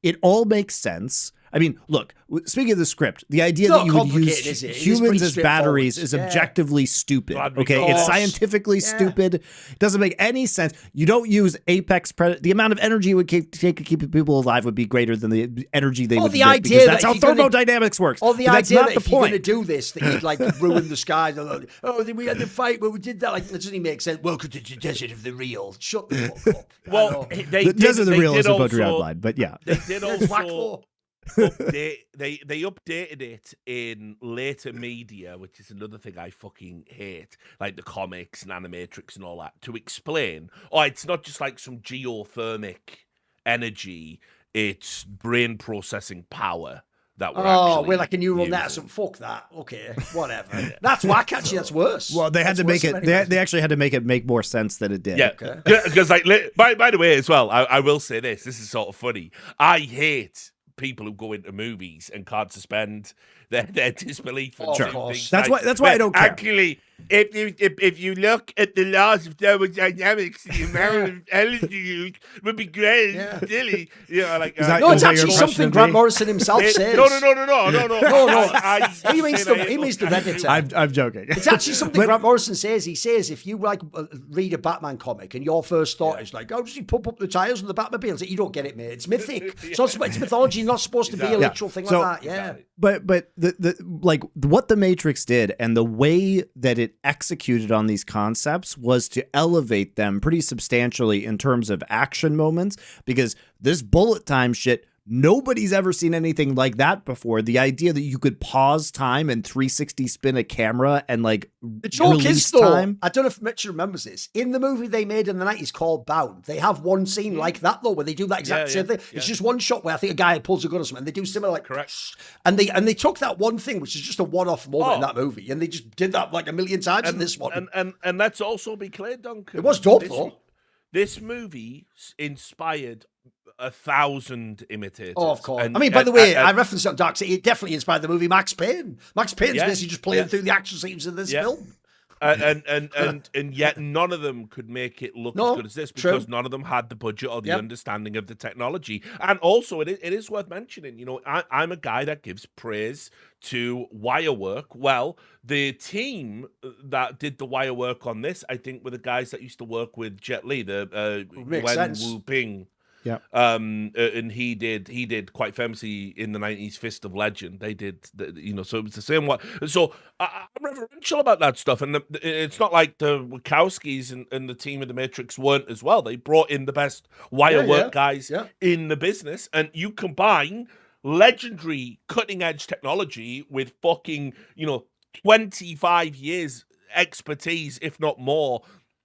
[SPEAKER 3] It all makes sense. I mean, look, speaking of the script, the idea that you would use humans as batteries is objectively stupid. Okay, it's scientifically stupid. It doesn't make any sense. You don't use apex predator. The amount of energy it would take to keep people alive would be greater than the energy they would emit, because that's how thermodynamics works.
[SPEAKER 2] Or the idea that if you're going to do this, that you'd like ruin the sky. Then we had the fight where we did that. Like, that doesn't even make sense. Welcome to the desert of the real. Shut the fuck up.
[SPEAKER 1] Well,
[SPEAKER 3] the desert of the real is a Baudrillard line, but yeah.
[SPEAKER 1] They did also... they updated it in later media, which is another thing I fucking hate, like the comics and Animatrix and all that, to explain, it's not just like some geothermic energy, it's brain processing power that we're
[SPEAKER 2] like a neural net or something. Fuck that. Okay, whatever. That's whack, actually. That's worse.
[SPEAKER 3] Well, they had to make it. They actually had to make it make more sense than it did.
[SPEAKER 1] Yeah, because like, by the way, as well, I will say this. This is sort of funny. I hate people who go into movies and can't suspend their disbelief. And things.
[SPEAKER 3] That's why I don't care.
[SPEAKER 1] Actually, if you look at the laws of thermodynamics, the amount of energy used would be great. It's silly.
[SPEAKER 2] No, it's actually something Grant Morrison himself says.
[SPEAKER 1] No.
[SPEAKER 2] He means the Redditor.
[SPEAKER 3] I'm joking.
[SPEAKER 2] It's actually something Grant Morrison says. He says if you read a Batman comic and your first thought is like, does he pump up the tires on the Batmobile? Like, you don't get it, mate. It's mythic. It's mythology. You're not supposed to be a literal thing like that. Yeah.
[SPEAKER 3] But what The Matrix did and the way that it executed on these concepts was to elevate them pretty substantially in terms of action moments, because this bullet time shit, nobody's ever seen anything like that before. The idea that you could pause time and 360 spin a camera and like
[SPEAKER 2] the joke is though, time. I don't know if Mitch remembers this. In the movie they made in the 90s called Bound, they have one scene like that though, where they do that exact same thing. It's just one shot where I think a guy pulls a gun or something, and they do similar like
[SPEAKER 1] correct.
[SPEAKER 2] And they took that one thing, which is just a one-off moment in that movie, and they just did that like a million times in this one.
[SPEAKER 1] And let's also be clear, Duncan.
[SPEAKER 2] It was dope though.
[SPEAKER 1] This movie inspired 1,000 imitators.
[SPEAKER 2] Oh, of course. I mean, by the way, I referenced it on Dark City. It definitely inspired the movie Max Payne. Max Payne's basically just playing through the action scenes in this film.
[SPEAKER 1] And yet none of them could make it look as good as this, because none of them had the budget or the understanding of the technology. And also, it is worth mentioning, I'm a guy that gives praise to wire work. Well, the team that did the wire work on this, I think, were the guys that used to work with Jet Li, the Wen Wu Ping.
[SPEAKER 3] Yeah.
[SPEAKER 1] And he did quite famously in the 90s Fist of Legend. They did, so it was the same one. So I'm reverential about that stuff. And it's not like the Wachowskis and the team of The Matrix weren't as well. They brought in the best wire work guys in the business. And you combine legendary cutting edge technology with fucking, 25 years expertise, if not more,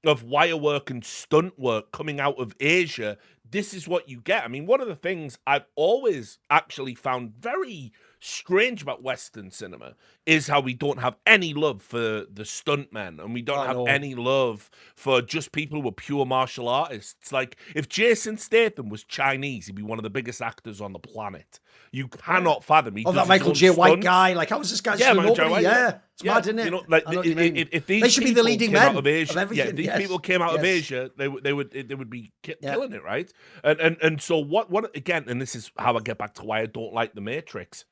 [SPEAKER 1] of wire work and stunt work coming out of Asia. This is what you get. I mean, one of the things I've always actually found very strange about Western cinema is how we don't have any love for the stuntmen, and we don't have any love for just people who are pure martial artists. Like, if Jason Statham was Chinese, he'd be one of the biggest actors on the planet. You cannot fathom. He
[SPEAKER 2] that Michael J. White guy. Like, how was this guy?
[SPEAKER 1] Michael J. White,
[SPEAKER 2] it's mad, isn't it?
[SPEAKER 1] You know, like, if these
[SPEAKER 2] they should be the leading men
[SPEAKER 1] of Asia,
[SPEAKER 2] of everything.
[SPEAKER 1] These people came out of Asia, they would be killing it, right? And so what again? And this is how I get back to why I don't like The Matrix.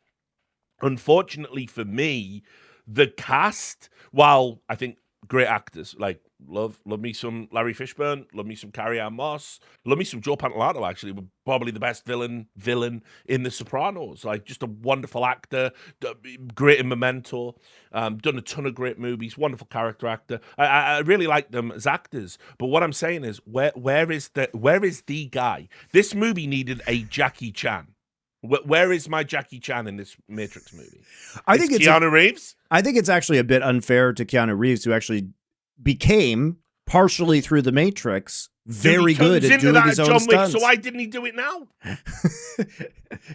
[SPEAKER 1] Unfortunately for me, the cast, while I think great actors, like love me some Larry Fishburne, love me some Carrie-Anne Moss, love me some Joe Pantoliano, actually, probably the best villain in The Sopranos. Like, just a wonderful actor, great in Memento, done a ton of great movies, wonderful character actor. I really like them as actors. But what I'm saying is, where is the guy? This movie needed a Jackie Chan. Where is my Jackie Chan in this Matrix movie?
[SPEAKER 3] I think it's
[SPEAKER 1] Keanu Reeves.
[SPEAKER 3] I think it's actually a bit unfair to Keanu Reeves, who actually became, partially through The Matrix, very good at doing his own stunts.
[SPEAKER 1] So why didn't he do it now?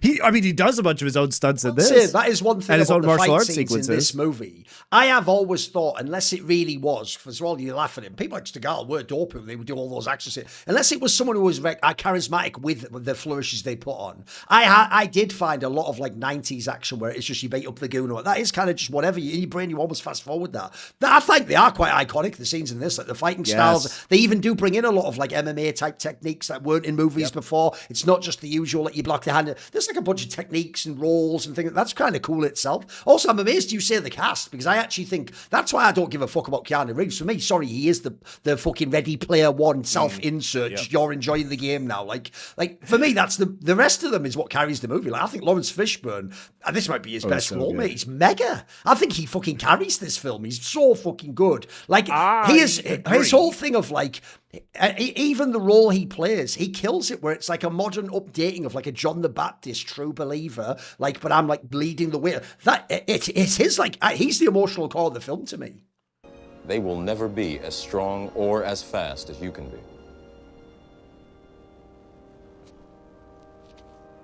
[SPEAKER 3] He does a bunch of his own stunts in this.
[SPEAKER 2] That is one thing
[SPEAKER 3] and his
[SPEAKER 2] about
[SPEAKER 3] own
[SPEAKER 2] the
[SPEAKER 3] martial
[SPEAKER 2] fight
[SPEAKER 3] arts
[SPEAKER 2] scenes
[SPEAKER 3] sequences
[SPEAKER 2] in this movie. I have always thought, unless it really was, for all you laugh at him, people like Stegall were dope, they would do all those action scenes. Unless it was someone who was charismatic with the flourishes they put on. I did find a lot of like 90s action where it's just you beat up the goon, or that is kind of just whatever. In your brain, you almost fast forward that. I think they are quite iconic, the scenes in this, like the fighting styles. They even do bring in a lot of like MMA type techniques that weren't in movies before. It's not just the usual, like you block the hand. There's like a bunch of techniques and roles and things. That's kind of cool itself. Also, I'm amazed you say the cast, because I actually think that's why I don't give a fuck about Keanu Reeves. For me, sorry, he is the fucking Ready Player One self-insert. Just you're enjoying the game now. Like for me, that's the rest of them is what carries the movie. Like, I think Lawrence Fishburne, and this might be his best role, mate. He's mega. I think he fucking carries this film. He's so fucking good. Like, his whole thing of like, even the role he plays, he kills it, where it's like a modern updating of like a John the Baptist true believer, like, but I'm like bleeding the way. It's his, like, he's the emotional core of the film to me.
[SPEAKER 4] They will never be as strong or as fast as you can be.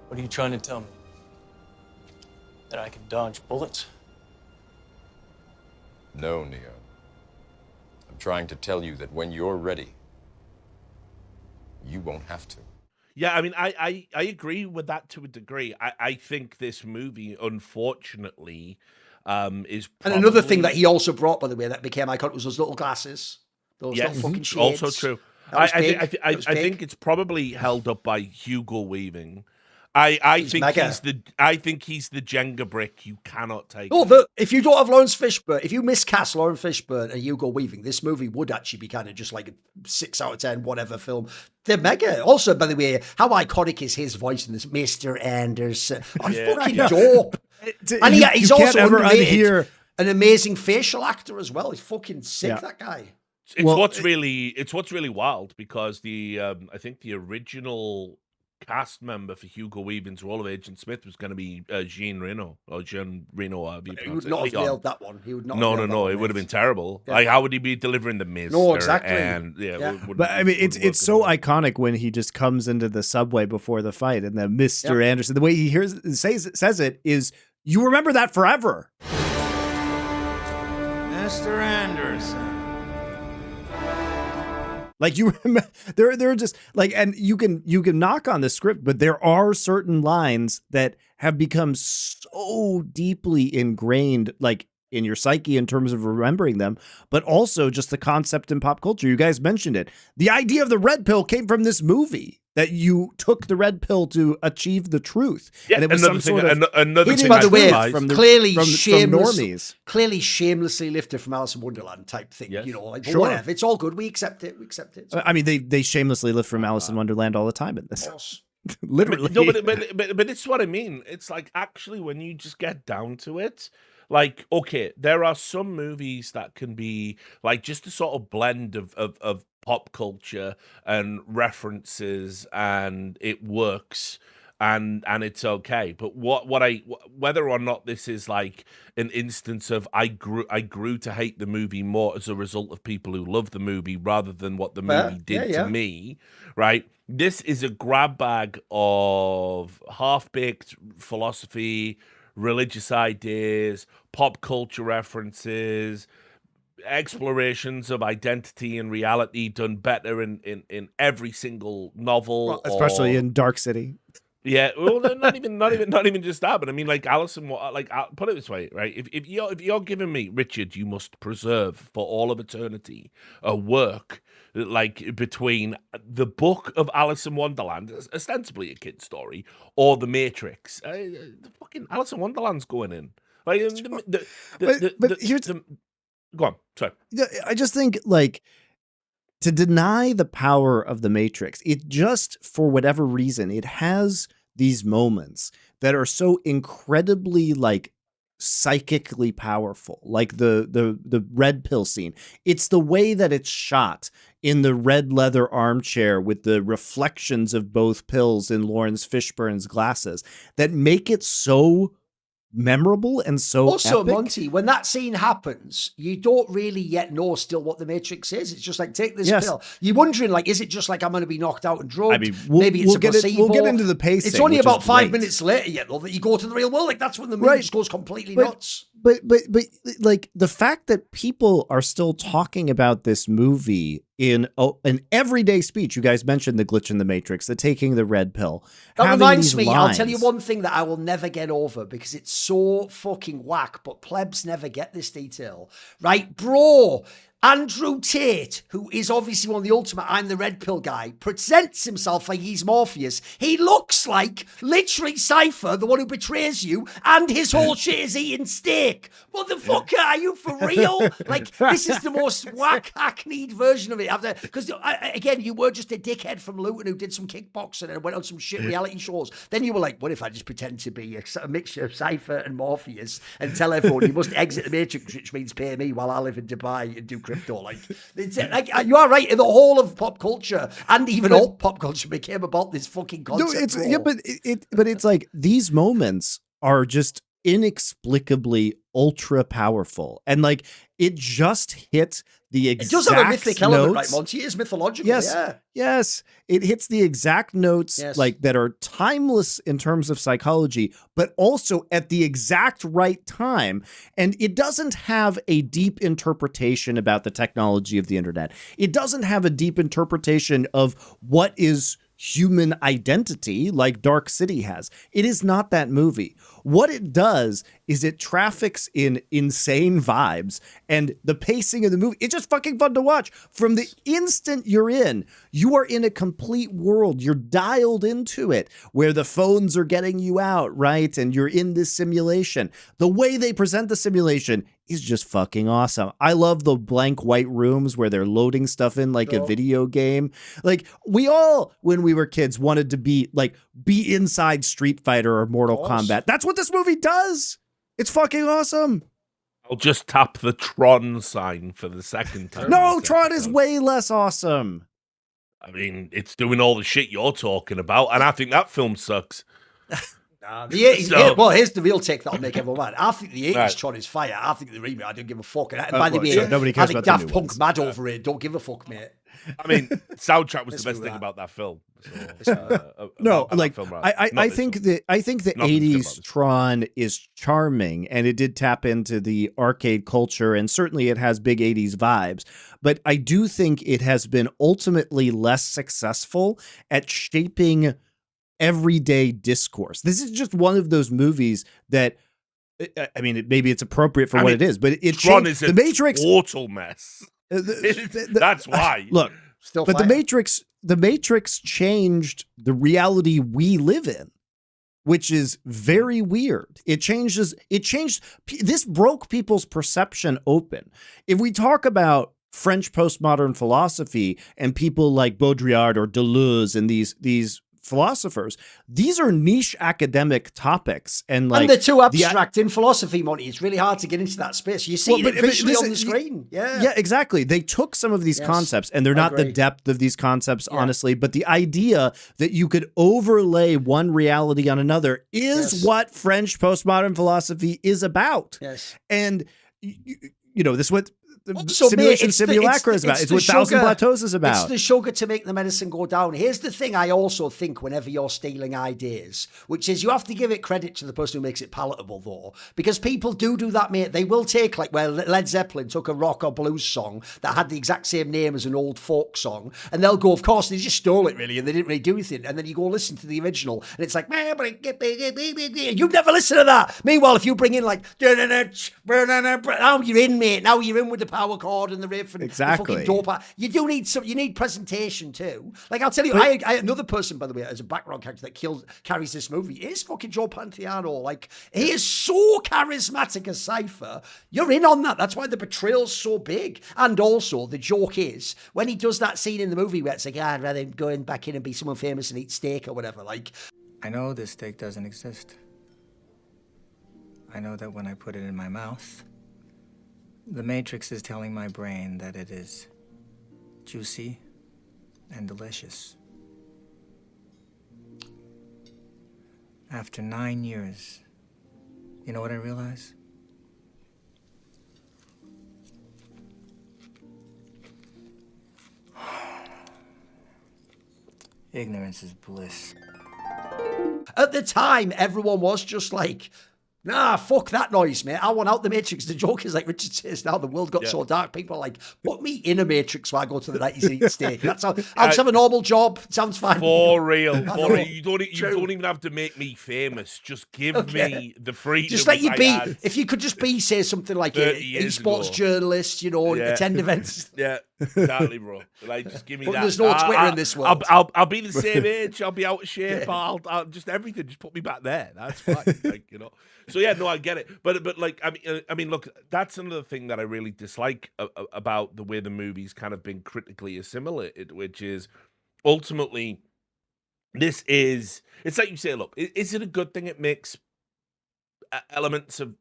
[SPEAKER 6] What are you trying to tell me? That I can dodge bullets?
[SPEAKER 4] No, Neo. I'm trying to tell you that when you're ready, you won't have to.
[SPEAKER 1] Yeah, I mean, I agree with that to a degree. I think this movie, unfortunately, is probably...
[SPEAKER 2] And another thing that he also brought, by the way, that became iconic was those little glasses. Those little fucking shades.
[SPEAKER 1] Also true. I think it's probably held up by Hugo Weaving. I think he's the Jenga brick you cannot take.
[SPEAKER 2] If you don't have Lawrence Fishburne, if you miscast Lawrence Fishburne and Hugo Weaving, this movie would actually be kind of just like a 6 out of 10 whatever film. They're mega. Also, by the way, how iconic is his voice in this, Mr. Anderson? Oh, he's fucking dope. And he's also underrated, an amazing facial actor as well. He's fucking sick, that guy.
[SPEAKER 1] It's what's really wild, because I think the original cast member for Hugo Weaving's role of Agent Smith was going to be Jean Reno, or Jean Reno.
[SPEAKER 2] He would not have nailed that one. He would not.
[SPEAKER 1] No, it would have been terrible. Yeah. Like, how would he be delivering the Mister?
[SPEAKER 2] No, exactly.
[SPEAKER 1] And
[SPEAKER 3] but I mean, it's so iconic when he just comes into the subway before the fight, and then Mr. Anderson, the way he says it is, you remember that forever.
[SPEAKER 5] Mr. Anderson.
[SPEAKER 3] Like, you remember, there are just like, and you can knock on the script, but there are certain lines that have become so deeply ingrained, like, in your psyche in terms of remembering them, but also just the concept in pop culture. You guys mentioned it. The idea of the red pill came from this movie, that you took the red pill to achieve the truth.
[SPEAKER 1] Yeah,
[SPEAKER 3] and it was
[SPEAKER 1] another thing,
[SPEAKER 2] by the way,
[SPEAKER 3] from
[SPEAKER 2] normies. Clearly shamelessly lifted from Alice in Wonderland type thing.
[SPEAKER 3] Yes.
[SPEAKER 2] You know, like, whatever. It's all good. We accept it.
[SPEAKER 3] I mean, they shamelessly lift from Alice in Wonderland all the time in this. Literally.
[SPEAKER 1] No, but it's what I mean. It's like, actually, when you just get down to it, like, okay, there are some movies that can be like just a sort of blend of pop culture and references, and it works, and it's okay. But whether or not this is like an instance of I grew to hate the movie more as a result of people who love the movie rather than what the movie did to me, right? This is a grab bag of half-baked philosophy, religious ideas, pop culture references, explorations of identity and reality done better in every single novel,
[SPEAKER 3] Well, especially in Dark City.
[SPEAKER 1] Yeah, well, not even just that, but I mean, like Alison, like I'll put it this way, right? If you're giving me, Richard, you must preserve for all of eternity a work like between the book of Alice in Wonderland, ostensibly a kid's story, or The Matrix. The fucking Alice in Wonderland's going in. Like,
[SPEAKER 3] but here's
[SPEAKER 1] go on. Sorry,
[SPEAKER 3] I just think like, to deny the power of the Matrix, it just, for whatever reason, it has these moments that are so incredibly like psychically powerful, like the red pill scene. It's the way that it's shot in the red leather armchair with the reflections of both pills in Lawrence Fishburne's glasses that make it so memorable and so
[SPEAKER 2] also
[SPEAKER 3] epic.
[SPEAKER 2] Monty, when that scene happens, you don't really yet know still what the Matrix is. It's just like, take this pill. You're wondering, like, is it just like I'm going to be knocked out and drugged?
[SPEAKER 3] I mean,
[SPEAKER 2] maybe it's a placebo.
[SPEAKER 3] We'll get into the pacing.
[SPEAKER 2] It's only about 5 minutes later yet, though, that you go to the real world. Like, that's when the movie just goes completely nuts.
[SPEAKER 3] But like the fact that people are still talking about this movie in an everyday speech. You guys mentioned the glitch in the Matrix, the taking the red pill.
[SPEAKER 2] That reminds me, I'll tell you one thing that I will never get over because it's so fucking whack, but plebs never get this detail. Right, bro? Andrew Tate, who is obviously one of the ultimate I'm the red pill guy, presents himself like he's Morpheus. He looks like literally Cypher, the one who betrays you, and his whole shit is eating steak. Motherfucker, are you for real? Like, this is the most whack, hackneyed version of it. Because, again, you were just a dickhead from Luton who did some kickboxing and went on some shit reality shows. Then you were like, what if I just pretend to be a mixture of Cypher and Morpheus and tell everyone you must exit the Matrix, which means pay me while I live in Dubai and do crypto. Like you are right. The whole of pop culture and even alt pop culture became about this fucking concept.
[SPEAKER 3] No, but it's like these moments are just inexplicably ultra powerful, and like it just hit the exact. It does have a mythic element,
[SPEAKER 2] right, Monty? It is mythological.
[SPEAKER 3] Yes, it hits the exact notes like that are timeless in terms of psychology, but also at the exact right time. And it doesn't have a deep interpretation about the technology of the internet. It doesn't have a deep interpretation of what is human identity like Dark City has. It is not that movie. What it does is it traffics in insane vibes, and the pacing of the movie, it's just fucking fun to watch. From the instant you're in, you are in a complete world. You're dialed into it where the phones are getting you out, right? And you're in this simulation. The way they present the simulation is just fucking awesome. I love the blank white rooms where they're loading stuff in like a video game. Like, we all, when we were kids, wanted to be inside Street Fighter or Mortal Kombat. That's what this movie does. It's fucking awesome.
[SPEAKER 1] I'll just tap the Tron sign for the second time.
[SPEAKER 3] No, Tron is way less awesome.
[SPEAKER 1] I mean, it's doing all the shit you're talking about, and I think that film sucks.
[SPEAKER 2] The 80s, here's the real take that'll make everyone mad. I think the 80s Tron is fire. I think the remake, I don't give a fuck. And by the way,
[SPEAKER 3] nobody cares about
[SPEAKER 2] Daft Punk mad over it. Don't give a fuck, mate.
[SPEAKER 1] I mean, soundtrack was the best thing about that film.
[SPEAKER 3] I think the 80s Tron is charming, and it did tap into the arcade culture, and certainly it has big 80s vibes. But I do think it has been ultimately less successful at shaping everyday discourse. This is just one of those movies that, I mean, maybe it's appropriate for what it is, but
[SPEAKER 1] Tron is
[SPEAKER 3] the Matrix
[SPEAKER 1] total mess. That's why.
[SPEAKER 3] Look, but the Matrix changed the reality we live in, which is very weird. This broke people's perception open. If we talk about French postmodern philosophy and people like Baudrillard or Deleuze and these philosophers, these are niche academic topics, and
[SPEAKER 2] they're too abstract in philosophy, Monty. It's really hard to get into that space. You see it visually on the screen.
[SPEAKER 3] Yeah, exactly. They took some of these concepts, and they're not the depth of these concepts, honestly, but the idea that you could overlay one reality on another is what French postmodern philosophy is about.
[SPEAKER 2] Yes.
[SPEAKER 3] And you know, this what
[SPEAKER 2] So,
[SPEAKER 3] simulation
[SPEAKER 2] mate,
[SPEAKER 3] simulacra is about. It's what Thousand Plateaus is about.
[SPEAKER 2] It's the sugar to make the medicine go down. Here's the thing I also think whenever you're stealing ideas, which is you have to give it credit to the person who makes it palatable, though, because people do that, mate. They will take, like, well, Led Zeppelin took a rock or blues song that had the exact same name as an old folk song, and they'll go, of course, they just stole it, really, and they didn't really do anything. And then you go listen to the original, and it's like, you've never listened to that. Meanwhile, if you bring in, like, now you're in, mate. Now you're in with the power chord and the riff and
[SPEAKER 3] exactly.
[SPEAKER 2] the fucking dope. You do need you need presentation too. Like, I'll tell you, I another person, by the way, as a background character that carries this movie is fucking Joe Pantoliano. Like, he is so charismatic as Cypher. You're in on that. That's why the betrayal's so big. And also, the joke is, when he does that scene in the movie where it's like, I'd rather go back in and be someone famous and eat steak or whatever, like...
[SPEAKER 5] I know this steak doesn't exist. I know that when I put it in my mouth, the Matrix is telling my brain that it is juicy and delicious. After 9 years, you know what I realize? Ignorance is bliss.
[SPEAKER 2] At the time, everyone was just like, nah, fuck that noise, mate. I want out the Matrix. The joke is, like Richard says, now the world got so dark, people are like, put me in a Matrix while I go to the 90s and eat steak. That's how, I'll just have a normal job. It sounds fine.
[SPEAKER 1] For real. You don't even have to make me famous. Just give me the freedom.
[SPEAKER 2] Just let you be. If you could just be, say, something like an esports journalist, you know, attend events.
[SPEAKER 1] Yeah, exactly, bro. Like, just give me that.
[SPEAKER 2] There's no Twitter in this world.
[SPEAKER 1] I'll be the same age. I'll be out of shape. I'll just everything. Just put me back there. That's fine. Like, you know. So yeah, no, I get it. But like, I mean, look, that's another thing that I really dislike about the way the movie's kind of been critically assimilated, which is ultimately it's like you say, look, is it a good thing it makes elements of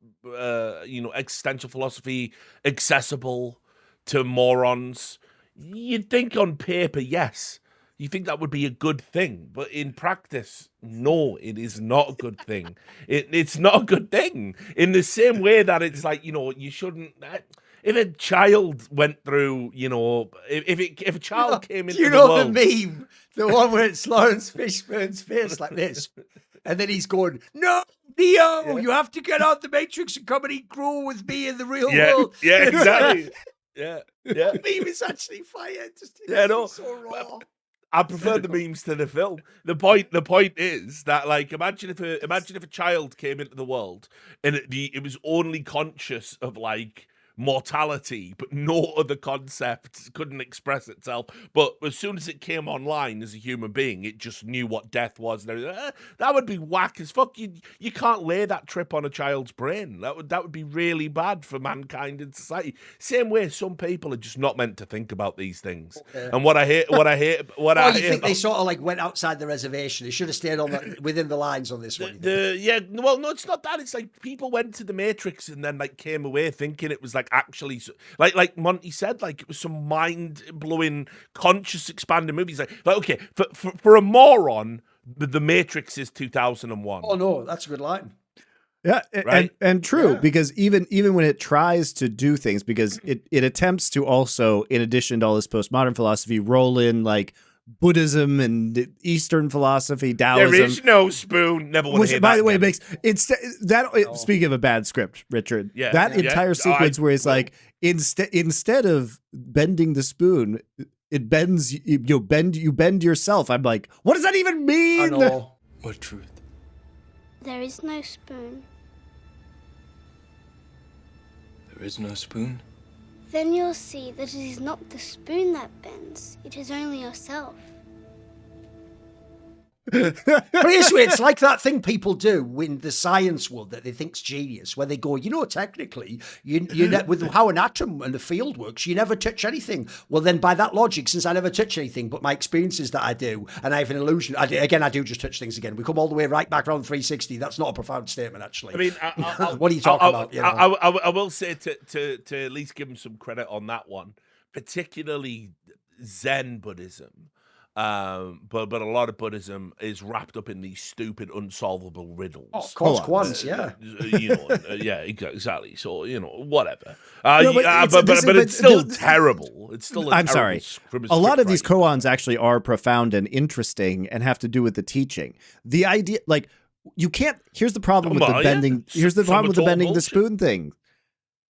[SPEAKER 1] existential philosophy accessible to morons? You'd think on paper, yes. You think that would be a good thing, but in practice, no, it is not a good thing. It's not a good thing. In the same way that it's like, you know, you shouldn't. If a child went through, you know, if a child came into the world,
[SPEAKER 2] the meme, the one where it's Lawrence Fishburne's face like this, and then he's going, "No, Neo, you have to get out the Matrix and come and eat gruel with me in the real world."
[SPEAKER 1] Yeah, exactly. Yeah.
[SPEAKER 2] The meme is actually fire. So raw.
[SPEAKER 1] I prefer the memes to the film. The point is that, like, imagine if a child came into the world and it was only conscious of, like, mortality, but no other concept couldn't express itself. But as soon as it came online as a human being, it just knew what death was. And that would be whack as fuck. You can't lay that trip on a child's brain. That would be really bad for mankind in society. Same way, some people are just not meant to think about these things. Okay. And what I hate.
[SPEAKER 2] You think they sort of like went outside the reservation? They should have stayed on within the lines on this one.
[SPEAKER 1] Well, no, it's not that. It's like people went to the Matrix and then like came away thinking it was like actually like Monty said, like it was some mind-blowing conscious expanding movies. Like okay, for a moron, the Matrix is 2001.
[SPEAKER 2] Oh no, that's a good line.
[SPEAKER 3] Yeah,
[SPEAKER 1] right?
[SPEAKER 3] and true, because even when it tries to do things, because it attempts to also, in addition to all this postmodern philosophy, roll in like Buddhism and Eastern philosophy, Taoism.
[SPEAKER 1] There is no spoon. Never want to hear that.
[SPEAKER 3] By the way, makes speaking of a bad script, Richard.
[SPEAKER 1] Yeah,
[SPEAKER 3] that entire sequence where it's like instead of bending the spoon, it bends. You bend yourself. I'm like, what does that even mean?
[SPEAKER 2] I know.
[SPEAKER 4] What truth?
[SPEAKER 8] There is no spoon.
[SPEAKER 4] There is no spoon?
[SPEAKER 8] Then you'll see that it is not the spoon that bends, it is only yourself.
[SPEAKER 2] But it's like that thing people do in the science world that they think's genius, where they go, you know, technically, with how an atom and the field works, you never touch anything. Well, then by that logic, since I never touch anything, but my experience is that I do, and I have an illusion, I do just touch things again. We come all the way right back around 360. That's not a profound statement, actually.
[SPEAKER 1] I mean,
[SPEAKER 2] what are you talking about? You know?
[SPEAKER 1] I will say to at least give him some credit on that one, particularly Zen Buddhism. but a lot of Buddhism is wrapped up in these stupid, unsolvable riddles.
[SPEAKER 2] Oh, of course, quants, yeah.
[SPEAKER 1] Yeah, exactly. So, whatever.
[SPEAKER 3] No,
[SPEAKER 1] but it's still terrible. It's still
[SPEAKER 3] I'm sorry. A lot of these koans actually are profound and interesting and have to do with the teaching. The idea, like, you can't. Here's the problem with the bending. Here's the problem with the bending the spoon thing.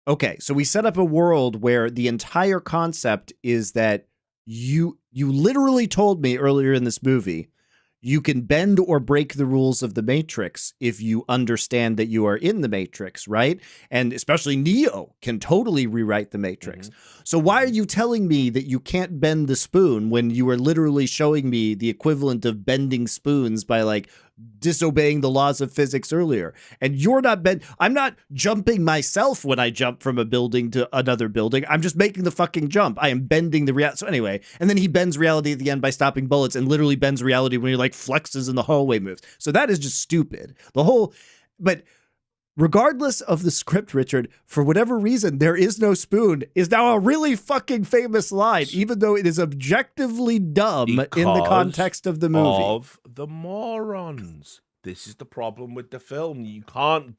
[SPEAKER 3] Okay, so we set up a world where the entire concept is that you literally told me earlier in this movie, you can bend or break the rules of the Matrix if you understand that you are in the Matrix, right? And especially Neo can totally rewrite the Matrix. Mm-hmm. So why are you telling me that you can't bend the spoon when you are literally showing me the equivalent of bending spoons by like disobeying the laws of physics earlier? And you're not I'm not jumping myself when I jump from a building to another building. I'm just making the fucking jump. I am bending the reality. So anyway, and then he bends reality at the end by stopping bullets and literally bends reality when he like flexes in the hallway moves. So that is just stupid. But regardless of the script, Richard, for whatever reason, there is no spoon is now a really fucking famous line, even though it is objectively dumb in the context of the movie.
[SPEAKER 1] Of the morons. This is the problem with the film. You can't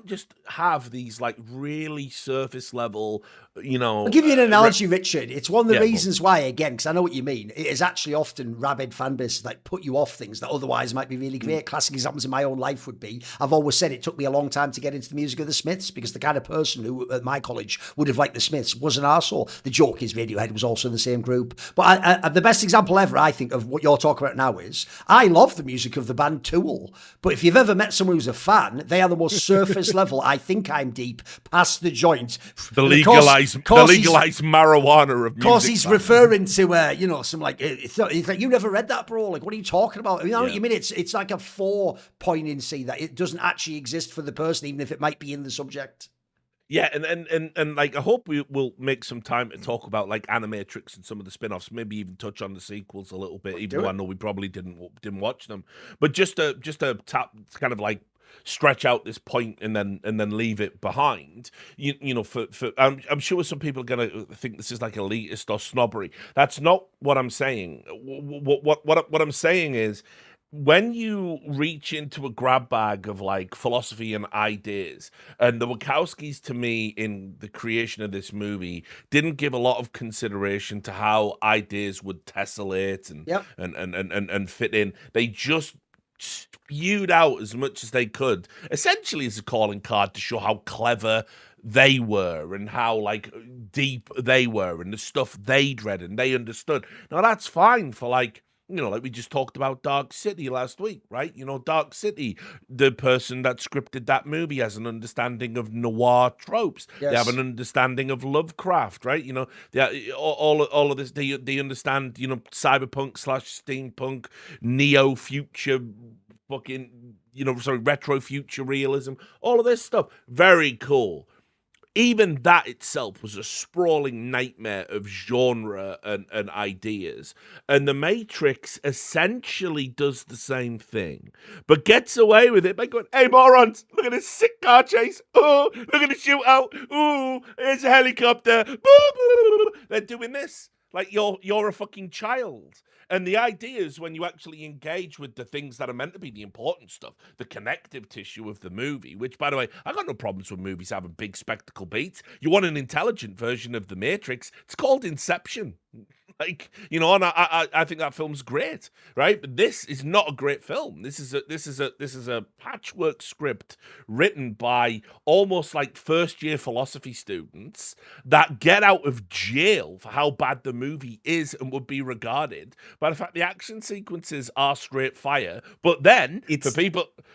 [SPEAKER 1] just have these like really surface level,
[SPEAKER 2] I'll give you an analogy, Richard. It's one of the reasons why, again, because I know what you mean. It is actually often rabid fan bases that put you off things that otherwise might be really great. Classic examples in my own life would be, I've always said it took me a long time to get into the music of the Smiths because the kind of person who at my college would have liked the Smiths was an arsehole. The joke is Radiohead was also in the same group. But I, the best example ever, I think, of what you're talking about now is, I love the music of the band Tool. But if you've ever met someone who's a fan, they are the most surface level, I think I'm deep, past the joint.
[SPEAKER 1] The legalized marijuana of music.
[SPEAKER 2] Of course, he's referring to, some like, it's like, you never read that, bro. Like, what are you talking about? I know what you mean. It's like a four-poignancy that it doesn't actually exist for the person, even if it might be in the subject.
[SPEAKER 1] Yeah, and like, I hope we will make some time to talk about like Animatrix and some of the spin-offs, maybe even touch on the sequels a little bit, even though I know we probably didn't watch them. But just to tap, kind of like stretch out this point and then leave it behind. I'm sure some people are gonna think this is like elitist or snobbery. That's not what I'm saying. What I'm saying is, when you reach into a grab bag of like philosophy and ideas, and the Wachowskis, to me, in the creation of this movie, didn't give a lot of consideration to how ideas would tessellate and fit in. They just spewed out as much as they could, essentially as a calling card to show how clever they were and how like deep they were and the stuff they'd read and they understood. Now that's fine for like, like we just talked about Dark City last week, right? Dark City, the person that scripted that movie has an understanding of noir tropes. Yes. They have an understanding of Lovecraft, right? All of this, they understand, cyberpunk / steampunk, neo-future, retro future realism, all of this stuff. Very cool. Even that itself was a sprawling nightmare of genre and ideas. And The Matrix essentially does the same thing, but gets away with it by going, hey, morons, look at this sick car chase. Oh, look at the shootout. Ooh, there's a helicopter. They're doing this like you're a fucking child. And the idea is, when you actually engage with the things that are meant to be the important stuff, the connective tissue of the movie, which, by the way, I got no problems with movies having big spectacle beats. You want an intelligent version of The Matrix, it's called Inception. And I think that film's great, right? But this is not a great film. This is a patchwork script written by almost like first-year philosophy students that get out of jail for how bad the movie is and would be regarded. But in fact, the action sequences are straight fire. But then,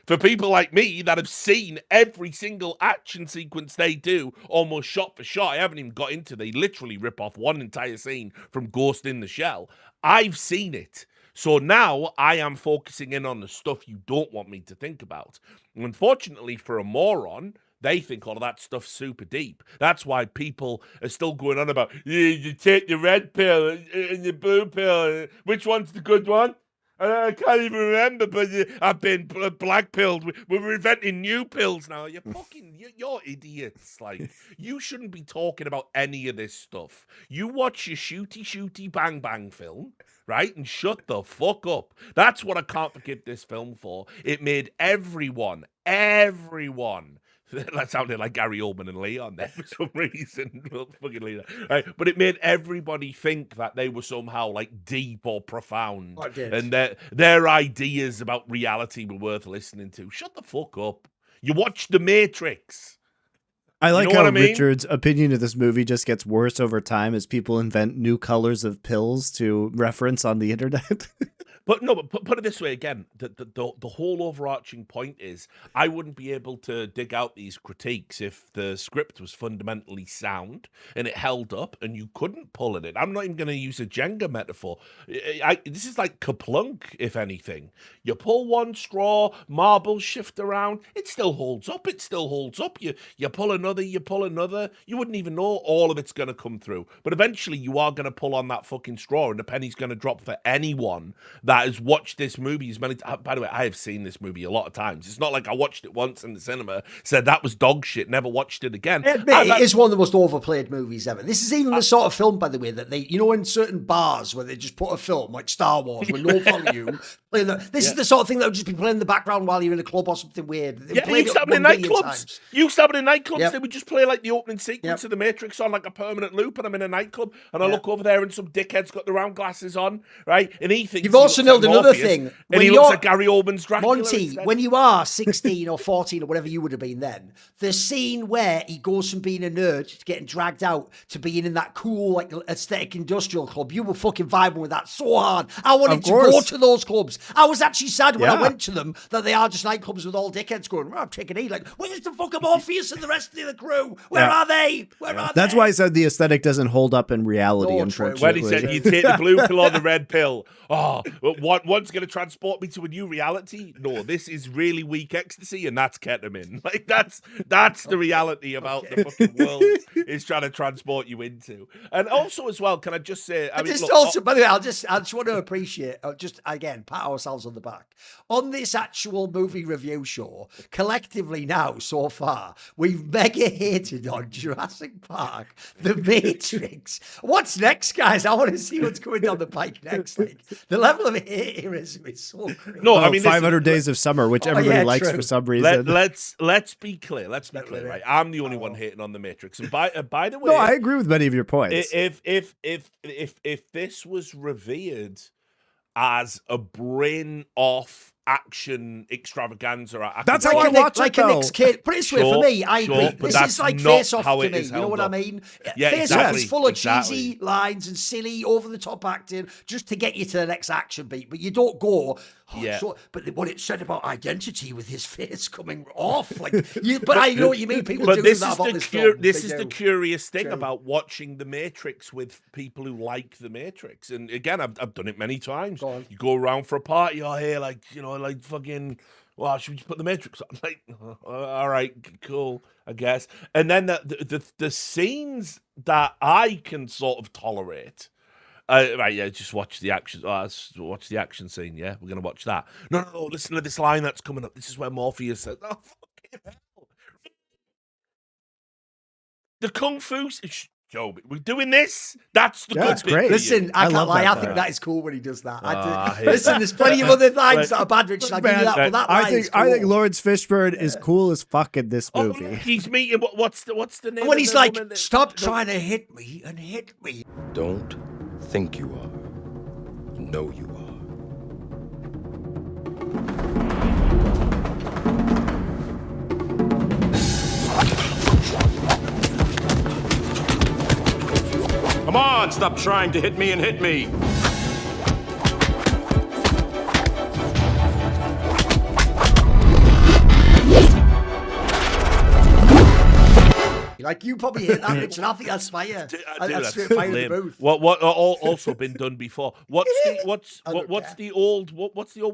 [SPEAKER 1] for people like me that have seen every single action sequence they do, almost shot for shot, I haven't even got into, they literally rip off one entire scene from Ghost in the Shell. I've seen it. So now I am focusing in on the stuff you don't want me to think about. Unfortunately for a moron, they think all of that stuff's super deep. That's why people are still going on about, you take the red pill and the blue pill. Which one's the good one? I can't even remember, but I've been black-pilled. We're inventing new pills now. You're idiots. Like, you shouldn't be talking about any of this stuff. You watch your shooty bang bang film, right? And shut the fuck up. That's what I can't forgive this film for. It made everyone, that sounded like Gary Oldman and Leon there for some reason. Fucking Leon. Right? But it made everybody think that they were somehow like deep or profound.
[SPEAKER 2] I did.
[SPEAKER 1] And their ideas about reality were worth listening to. Shut the fuck up. You watched The Matrix.
[SPEAKER 3] I like
[SPEAKER 1] You know
[SPEAKER 3] how
[SPEAKER 1] what I mean?
[SPEAKER 3] Richard's opinion of this movie just gets worse over time as people invent new colors of pills to reference on the internet.
[SPEAKER 1] But no, but put it this way again, the whole overarching point is I wouldn't be able to dig out these critiques if the script was fundamentally sound and it held up and you couldn't pull at it. I'm not even going to use a Jenga metaphor. This is like Kaplunk, if anything. You pull one straw, marbles shift around, it still holds up. It still holds up. You pull another, you pull another. You wouldn't even know all of it's going to come through. But eventually you are going to pull on that fucking straw and the penny's going to drop for anyone that has watched this movie as many times. By the way, I have seen this movie a lot of times. It's not like I watched it once in the cinema, said that was dog shit, never watched it again.
[SPEAKER 2] It is one of the most overplayed movies ever. This is even the sort of film, by the way, that they, you know, in certain bars where they just put a film like Star Wars with no volume. This is the sort of thing that would just be playing in the background while you're in a club or something weird.
[SPEAKER 1] It used to happen in nightclubs.
[SPEAKER 2] Yep.
[SPEAKER 1] They would just play like the opening sequence of The Matrix on like a permanent loop, and I'm in a nightclub, and I look over there, and some dickhead's got the round glasses on, right? And he thinks
[SPEAKER 2] you've also nailed another thing.
[SPEAKER 1] And he looks like Gary Oldman's Dracula.
[SPEAKER 2] Monty,
[SPEAKER 1] instead.
[SPEAKER 2] when you are 16 or 14 or whatever you would have been then, the scene where he goes from being a nerd to getting dragged out to being in that cool, like, aesthetic industrial club, you were fucking vibing with that so hard. I wanted to go to those clubs. I was actually sad when I went to them that they are just nightclubs with all dickheads going, well, I'm taking it. Like, where's the fucking Morpheus and the rest of the crew? Where are they? Where are
[SPEAKER 3] That's
[SPEAKER 2] they?
[SPEAKER 3] why I said the aesthetic doesn't hold up in reality,
[SPEAKER 2] No,
[SPEAKER 3] unfortunately.
[SPEAKER 1] When he said you take the blue pill or the red pill, one's going to transport me to a new reality. No, this is really weak ecstasy, and that's ketamine. Like that's the reality about the fucking world is trying to transport you into. And also, as well, can I just say? I mean, look,
[SPEAKER 2] by the way, I just want to appreciate, just again, pat ourselves on the back on this actual movie review show. Collectively, now so far, we've mega hated on Jurassic Park, The Matrix. What's next, guys? I want to see what's coming down the pike next. Like, the level of hate here is so crazy.
[SPEAKER 1] No, I mean
[SPEAKER 3] 500 Days of Summer, which everybody likes for some reason.
[SPEAKER 1] Let's be clear. Let's be clear, right? I'm the only one hating on The Matrix. And by the way,
[SPEAKER 3] no, I agree with many of your points.
[SPEAKER 1] If this was revered as a brain off action extravaganza,
[SPEAKER 3] that's how I watch
[SPEAKER 2] like
[SPEAKER 3] it,
[SPEAKER 2] a
[SPEAKER 3] though.
[SPEAKER 2] Nick's Cage. Put it this way, for me, I agree.
[SPEAKER 1] but
[SPEAKER 2] This
[SPEAKER 1] that's
[SPEAKER 2] is like
[SPEAKER 1] not
[SPEAKER 2] Face Off
[SPEAKER 1] how
[SPEAKER 2] to
[SPEAKER 1] it
[SPEAKER 2] me.
[SPEAKER 1] is
[SPEAKER 2] You know
[SPEAKER 1] held
[SPEAKER 2] what I
[SPEAKER 1] up.
[SPEAKER 2] mean?
[SPEAKER 1] Yeah,
[SPEAKER 2] Face
[SPEAKER 1] exactly.
[SPEAKER 2] Off is full of
[SPEAKER 1] Exactly.
[SPEAKER 2] cheesy lines and silly, over the top acting just to get you to the next action beat. But you don't go. But what it said about identity with his face coming off, like you. But I know what you mean. People
[SPEAKER 1] But
[SPEAKER 2] do
[SPEAKER 1] this
[SPEAKER 2] that
[SPEAKER 1] is
[SPEAKER 2] about
[SPEAKER 1] the
[SPEAKER 2] this film.
[SPEAKER 1] this is the curious thing
[SPEAKER 2] True.
[SPEAKER 1] about watching The Matrix with people who like The Matrix. And again, I've done it many times. You go around for a party, oh hey, like like fucking. Well, should we just put The Matrix on? Like, all right, cool, I guess. And then the scenes that I can sort of tolerate. Right, yeah, just watch the action. Let's watch the action scene. Yeah, we're gonna watch that. No, listen to this line that's coming up. This is where Morpheus says, "Oh, fucking hell." The kung fu. Joe, we're doing this. That's the good bit.
[SPEAKER 3] Great.
[SPEAKER 2] Listen, I can't
[SPEAKER 3] love
[SPEAKER 2] lie.
[SPEAKER 3] that
[SPEAKER 2] I think that is cool when he does that.
[SPEAKER 1] hate
[SPEAKER 2] Listen, there's plenty of other lines that are bad, Richard. I'll give you that. But that line is cool.
[SPEAKER 3] I think Lawrence Fishburne is cool as fuck in this movie.
[SPEAKER 1] Oh, he's meeting. What's the name?
[SPEAKER 2] And when
[SPEAKER 1] of
[SPEAKER 2] he's
[SPEAKER 1] the
[SPEAKER 2] like,
[SPEAKER 1] woman that-
[SPEAKER 2] "Stop trying to hit me and hit me."
[SPEAKER 4] Don't think you are. Know you are. Come on, stop trying to hit me and hit me.
[SPEAKER 2] Like, you probably hit that, Richard. I think that's fire. That's straight fire in the booth.
[SPEAKER 1] What also been done before? What's the old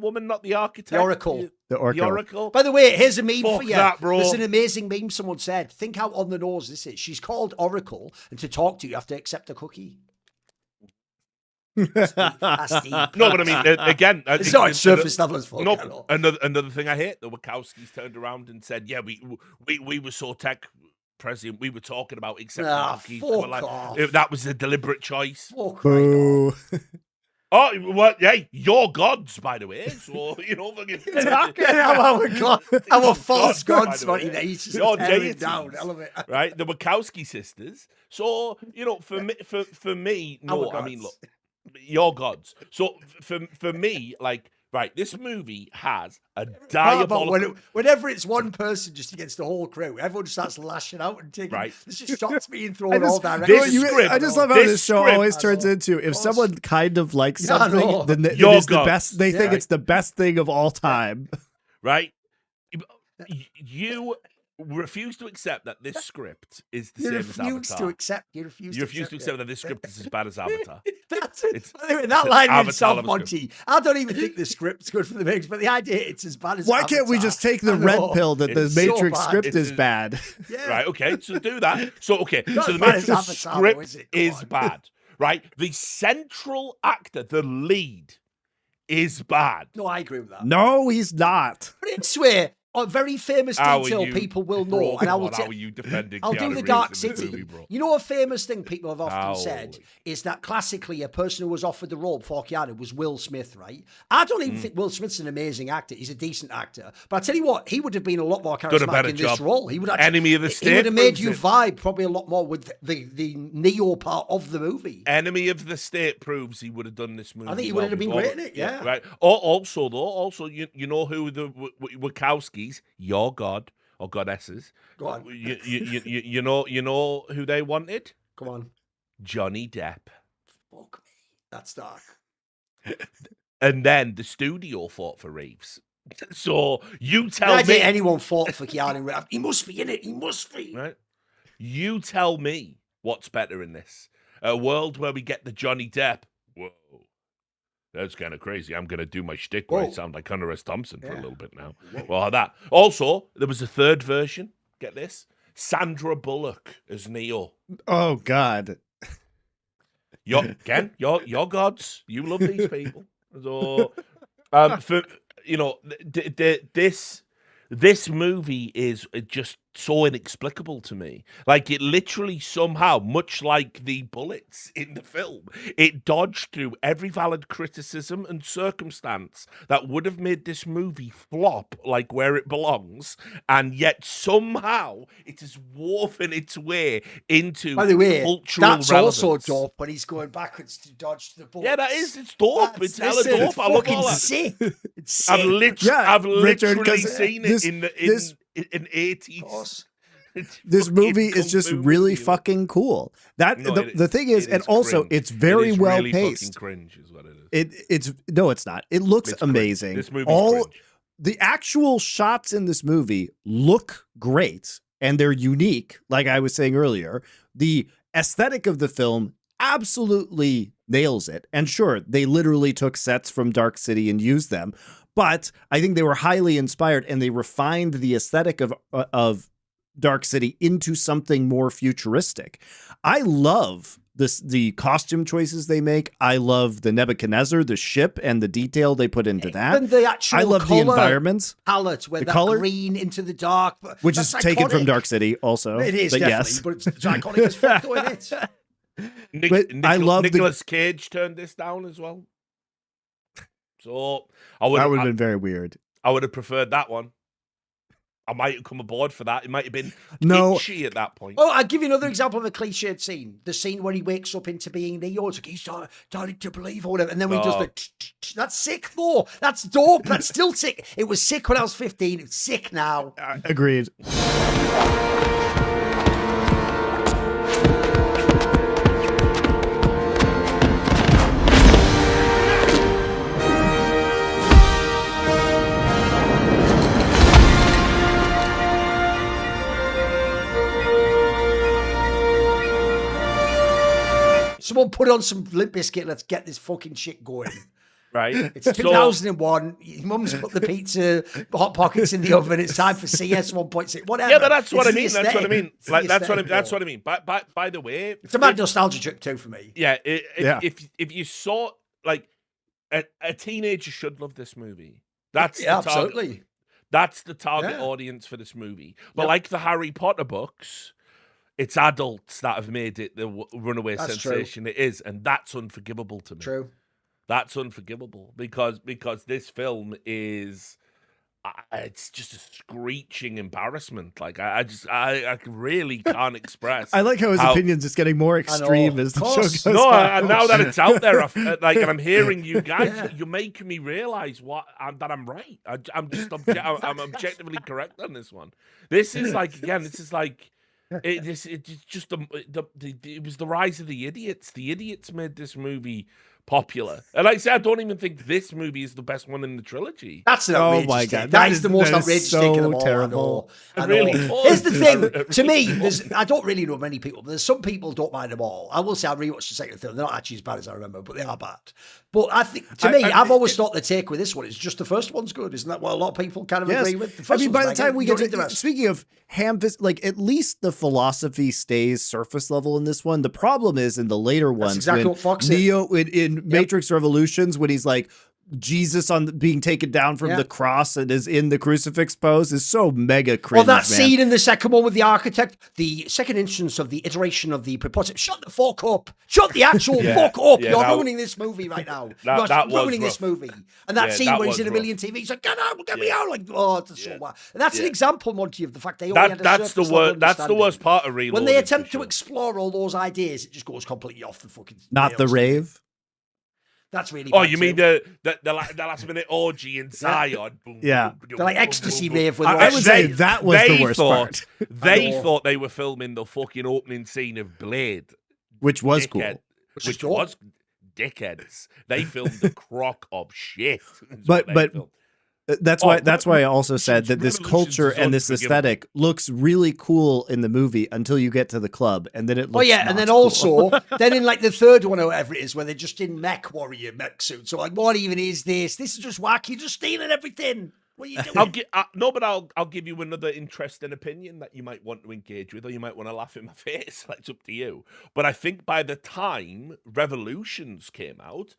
[SPEAKER 1] woman? Not the architect.
[SPEAKER 2] The Oracle.
[SPEAKER 3] The
[SPEAKER 1] Oracle.
[SPEAKER 2] By the way, here's a meme
[SPEAKER 1] Fuck
[SPEAKER 2] for you.
[SPEAKER 1] that, bro.
[SPEAKER 2] There's an amazing meme someone said. Think how on the nose this is. She's called Oracle, and to talk to you have to accept a cookie. That's deep.
[SPEAKER 1] No, but I mean, again,
[SPEAKER 2] It's not surface level as fuck.
[SPEAKER 1] No, another thing I hate. The Wachowskis turned around and said, "Yeah, we were so tech president. We were talking about accepting cookies.
[SPEAKER 2] Fuck off.
[SPEAKER 1] That was a deliberate choice."
[SPEAKER 2] Fuck
[SPEAKER 3] Boo.
[SPEAKER 1] Oh, well, hey, your gods, by the way. So, fucking...
[SPEAKER 2] our false gods,
[SPEAKER 1] by the
[SPEAKER 2] Marty.
[SPEAKER 1] way.
[SPEAKER 2] He's just
[SPEAKER 1] Your
[SPEAKER 2] tearing
[SPEAKER 1] deities,
[SPEAKER 2] down. I love it.
[SPEAKER 1] right? The Wachowski sisters. So, for me, no, I mean, look, your gods. So, for me, like, right, this movie has a diabolical...
[SPEAKER 2] Whenever it's one person just against the whole crew, everyone starts lashing out and taking...
[SPEAKER 1] Right.
[SPEAKER 2] There's just shots being thrown all directions.
[SPEAKER 3] I just love how this show always turns into, if someone kind of likes something, then it is the best. They think it's the best thing of all time.
[SPEAKER 1] Right? You refuse to accept that this script is the same as Avatar.
[SPEAKER 2] You refuse to accept
[SPEAKER 1] that this script is as bad as Avatar.
[SPEAKER 2] That's it. That line in itself, Monty. I don't even think the script's good for the Matrix, but the idea it's as bad as
[SPEAKER 3] Why
[SPEAKER 2] Avatar.
[SPEAKER 3] can't we just take the red pill that the Matrix
[SPEAKER 2] so
[SPEAKER 3] script is bad?
[SPEAKER 2] Yeah.
[SPEAKER 1] Right, okay, so do that. So the
[SPEAKER 2] bad as
[SPEAKER 1] Matrix
[SPEAKER 2] Avatar,
[SPEAKER 1] script is bad. Right? The central actor, the lead, is bad.
[SPEAKER 2] No, I agree with that.
[SPEAKER 3] No, he's not.
[SPEAKER 2] But I swear, a very famous detail people will know, and I will
[SPEAKER 1] how are you defending
[SPEAKER 2] I'll
[SPEAKER 1] Keanu
[SPEAKER 2] do the
[SPEAKER 1] Reeves
[SPEAKER 2] Dark
[SPEAKER 1] in this
[SPEAKER 2] City.
[SPEAKER 1] movie, bro?
[SPEAKER 2] You know, a famous thing people have often said is that classically a person who was offered the role for Keanu was Will Smith, right? I don't even think Will Smith's an amazing actor. He's a decent actor. But I tell you what, he would have been a lot more charismatic in this role. He would
[SPEAKER 1] Enemy of the State.
[SPEAKER 2] He would have made you vibe probably a lot more with the Neo part of the movie.
[SPEAKER 1] Enemy of the State proves he would have done this movie.
[SPEAKER 2] I think he would have been great in it, yeah.
[SPEAKER 1] Right. Also, you know who the Wachowskis, your god, or goddesses.
[SPEAKER 2] Go on.
[SPEAKER 1] You know who they wanted?
[SPEAKER 2] Come on.
[SPEAKER 1] Johnny Depp.
[SPEAKER 2] Fuck me. That's dark.
[SPEAKER 1] And then the studio fought for Reeves. So you tell me...
[SPEAKER 2] anyone fought for Keanu Reeves. He must be in it. He must be.
[SPEAKER 1] Right. You tell me what's better in this. A world where we get the Johnny Depp. Whoa. That's kind of crazy. I'm going to do my shtick where I sound like Hunter S. Thompson for a little bit now. Well, that. Also, there was a third version. Get this. Sandra Bullock as Neo.
[SPEAKER 3] Oh, God.
[SPEAKER 1] Your gods. You love these people. So, this movie is just so inexplicable to me. Like, it literally somehow, much like the bullets in the film, it dodged through every valid criticism and circumstance that would have made this movie flop like where it belongs, and yet somehow it has woven its way into
[SPEAKER 2] By the way,
[SPEAKER 1] cultural
[SPEAKER 2] that's
[SPEAKER 1] relevance.
[SPEAKER 2] also dope when he's going backwards to dodge the bullets.
[SPEAKER 1] Yeah, that is. It's dope. It's hella dope. I love all that.
[SPEAKER 2] Sick. It's sick.
[SPEAKER 1] I've literally
[SPEAKER 3] Richard,
[SPEAKER 1] seen it in 80s.
[SPEAKER 3] This movie is just really fucking cool. The thing is, and also
[SPEAKER 1] cringe.
[SPEAKER 3] it's very well
[SPEAKER 1] really
[SPEAKER 3] paced.
[SPEAKER 1] Cringe is what it is.
[SPEAKER 3] It's not. It looks amazing.
[SPEAKER 1] This movie's cringe.
[SPEAKER 3] The actual shots in this movie look great and they're unique. Like I was saying earlier, the aesthetic of the film absolutely nails it. And sure, they literally took sets from Dark City and used them, but I think they were highly inspired and they refined the aesthetic of Dark City into something more futuristic. I love the costume choices they make. I love the Nebuchadnezzar, the ship, and the detail they put into that.
[SPEAKER 2] And the actual
[SPEAKER 3] I love the environments.
[SPEAKER 2] Palette, where that
[SPEAKER 3] color,
[SPEAKER 2] green into the dark.
[SPEAKER 3] Which is iconic. Taken from Dark City also.
[SPEAKER 2] It is,
[SPEAKER 3] but
[SPEAKER 2] definitely,
[SPEAKER 3] yes.
[SPEAKER 2] but it's iconic as fuck, though, isn't it?
[SPEAKER 3] I love
[SPEAKER 1] Nicolas Cage turned this down as well. So
[SPEAKER 3] that would have been very weird.
[SPEAKER 1] I would have preferred that one. I might have come aboard for that. It might have been itchy at that point.
[SPEAKER 2] Oh, I'll give you another example of a cliched scene. The scene when he wakes up into being Neo. It's like he's starting to believe or whatever. And then when he does the... That's sick, though. That's dope. That's still sick. It was sick when I was 15. It's sick now.
[SPEAKER 3] Agreed.
[SPEAKER 2] Someone put on some Limp Bizkit. Let's get this fucking shit going.
[SPEAKER 1] Right.
[SPEAKER 2] It's 2001. Your mum's put the pizza Hot Pockets in the oven. It's time for CS 1.6. Whatever.
[SPEAKER 1] Yeah, but that's what I
[SPEAKER 2] It's
[SPEAKER 1] mean.
[SPEAKER 2] the
[SPEAKER 1] That's what I mean.
[SPEAKER 2] aesthetic.
[SPEAKER 1] Like,
[SPEAKER 2] It's the
[SPEAKER 1] that's what I
[SPEAKER 2] aesthetic,
[SPEAKER 1] mean. By the way,
[SPEAKER 2] it's a mad nostalgia trip too for me.
[SPEAKER 1] Yeah. If you saw like a teenager should love this movie. That's
[SPEAKER 2] absolutely.
[SPEAKER 1] That's the target audience for this movie. But like the Harry Potter books, it's adults that have made it the runaway sensation it is, and that's unforgivable to me.
[SPEAKER 2] True.
[SPEAKER 1] That's unforgivable because this film is. It's just a screeching embarrassment. Like I really can't express.
[SPEAKER 3] I like how his opinion's just getting more extreme as the show goes on.
[SPEAKER 1] Now that it's out there, and I'm hearing you guys, you're making me realize that I'm right. I'm just I'm objectively correct on this one. This is like it was the rise of the idiots. The idiots made this movie popular. And like I said, I don't even think this movie is the best one in the trilogy.
[SPEAKER 2] That's an outrageous
[SPEAKER 3] my
[SPEAKER 2] take.
[SPEAKER 3] God.
[SPEAKER 2] That is the most outrageous take of them all.
[SPEAKER 3] Terrible.
[SPEAKER 2] I know.
[SPEAKER 1] Really
[SPEAKER 2] Here's the thing. To me, I don't really know many people, but there's some people don't mind them all. I will say I rewatched the second film. They're not actually as bad as I remember, but they are bad. But I think, I've always thought the take with this one is just the first one's good. Isn't that what a lot of people kind of agree with? The first
[SPEAKER 3] by the time we get to, speaking of like at least the philosophy stays surface level in this one. The problem is in the later ones,
[SPEAKER 2] exactly
[SPEAKER 3] when
[SPEAKER 2] what Fox
[SPEAKER 3] Neo in Matrix Revolutions, when he's like, Jesus being taken down from the cross and is in the crucifix pose is so mega cringe.
[SPEAKER 2] Well, that scene in the second one with the architect, the second instance of the iteration of the preposterous. Shut the fuck up! Shut the actual fuck up! You're ruining this movie right now. You're ruining this movie. And that scene where he's in a million TVs, he's like, get out, get me out! Like, oh, that's so bad. And that's an example, Monty, of the fact they only had a
[SPEAKER 1] that's the worst. That's the worst part of Reloaded.
[SPEAKER 2] When they attempt to explore all those ideas, it just goes completely off the fucking.
[SPEAKER 3] Not the rave.
[SPEAKER 2] That's really.
[SPEAKER 1] Oh, you mean the last minute orgy in Zion?
[SPEAKER 3] Yeah,
[SPEAKER 2] they're like ecstasy rave.
[SPEAKER 3] I would say that was the worst part.
[SPEAKER 1] They thought they were filming the fucking opening scene of Blade,
[SPEAKER 3] which was cool.
[SPEAKER 1] Which was dickheads. They filmed a crock of shit.
[SPEAKER 3] But that's why I also said that this culture and this aesthetic looks really cool in the movie until you get to the club, and then it looks
[SPEAKER 2] and then also then in like the third one or whatever it is, where they're just in mech suits. So like, what even is this? This is just wacky, just stealing everything. What are you doing?
[SPEAKER 1] I'll give you another interesting opinion that you might want to engage with, or you might want to laugh in my face. It's up to you. But I think by the time Revolutions came out,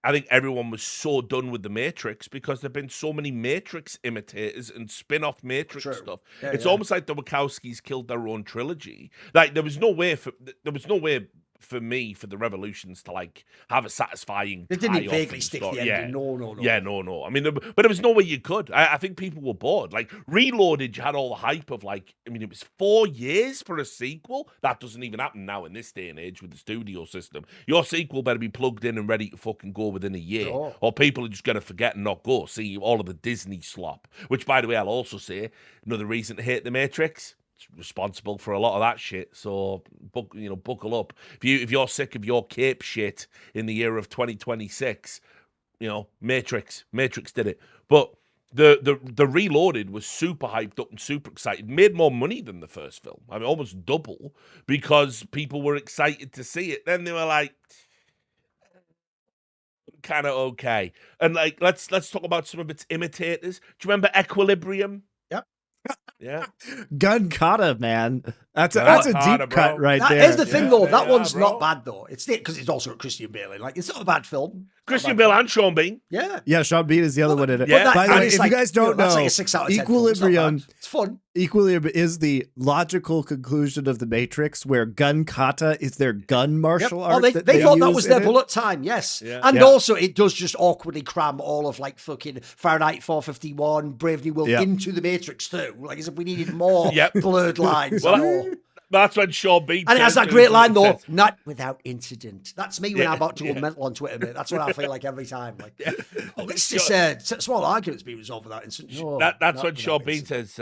[SPEAKER 1] I think everyone was so done with the Matrix because there've been so many Matrix imitators and spin-off Matrix stuff. It's almost like the Wachowskis killed their own trilogy. Like there was no way for me for the Revolutions to like have a satisfying.
[SPEAKER 2] They didn't vaguely stick the ending. No.
[SPEAKER 1] Yeah, no. I mean, but there was no way you could. I think people were bored. Like Reloaded, you had all the hype of like. I mean, it was 4 years for a sequel. That doesn't even happen now in this day and age with the studio system. Your sequel better be plugged in and ready to fucking go within a year, or people are just gonna forget and not go. See all of the Disney slop. Which, by the way, I'll also say another reason to hate the Matrix. Responsible for a lot of that shit, so buckle up. If you're sick of your cape shit in the year of 2026, Matrix did it. But the Reloaded was super hyped up and super excited, made more money than the first film. I mean, almost double, because people were excited to see it. Then they were like, kind of okay. And like, let's talk about some of its imitators. Do you remember Equilibrium? Yeah,
[SPEAKER 3] Gun Kata, man. That's a deep cut right there.
[SPEAKER 2] Here's the thing, though. That one's not bad, though. It's because it's also got Christian Bale. Like, it's not a bad film.
[SPEAKER 1] Christian Bale and Sean Bean.
[SPEAKER 2] Yeah,
[SPEAKER 3] Sean Bean is the other one in it.
[SPEAKER 1] Yeah.
[SPEAKER 3] By the way, if you guys don't know,
[SPEAKER 2] that's like a 6 out of 10
[SPEAKER 3] Equilibrium.
[SPEAKER 2] It's fun.
[SPEAKER 3] Equilibrium is the logical conclusion of the Matrix, where gun kata is their gun martial art.
[SPEAKER 2] They thought that was their bullet time, yes.
[SPEAKER 1] Yeah.
[SPEAKER 2] And also, it does just awkwardly cram all of like fucking Fahrenheit 451, Brave New World into the Matrix too. Like as if we needed more blurred lines.
[SPEAKER 1] That's when Sean Bean.
[SPEAKER 2] And it has that great line though, not without incident. That's me when I'm about to go mental on Twitter, mate. That's what I feel like every time. Like, it's just a small argument's being resolved without incident. No,
[SPEAKER 1] that's when Sean Bean says,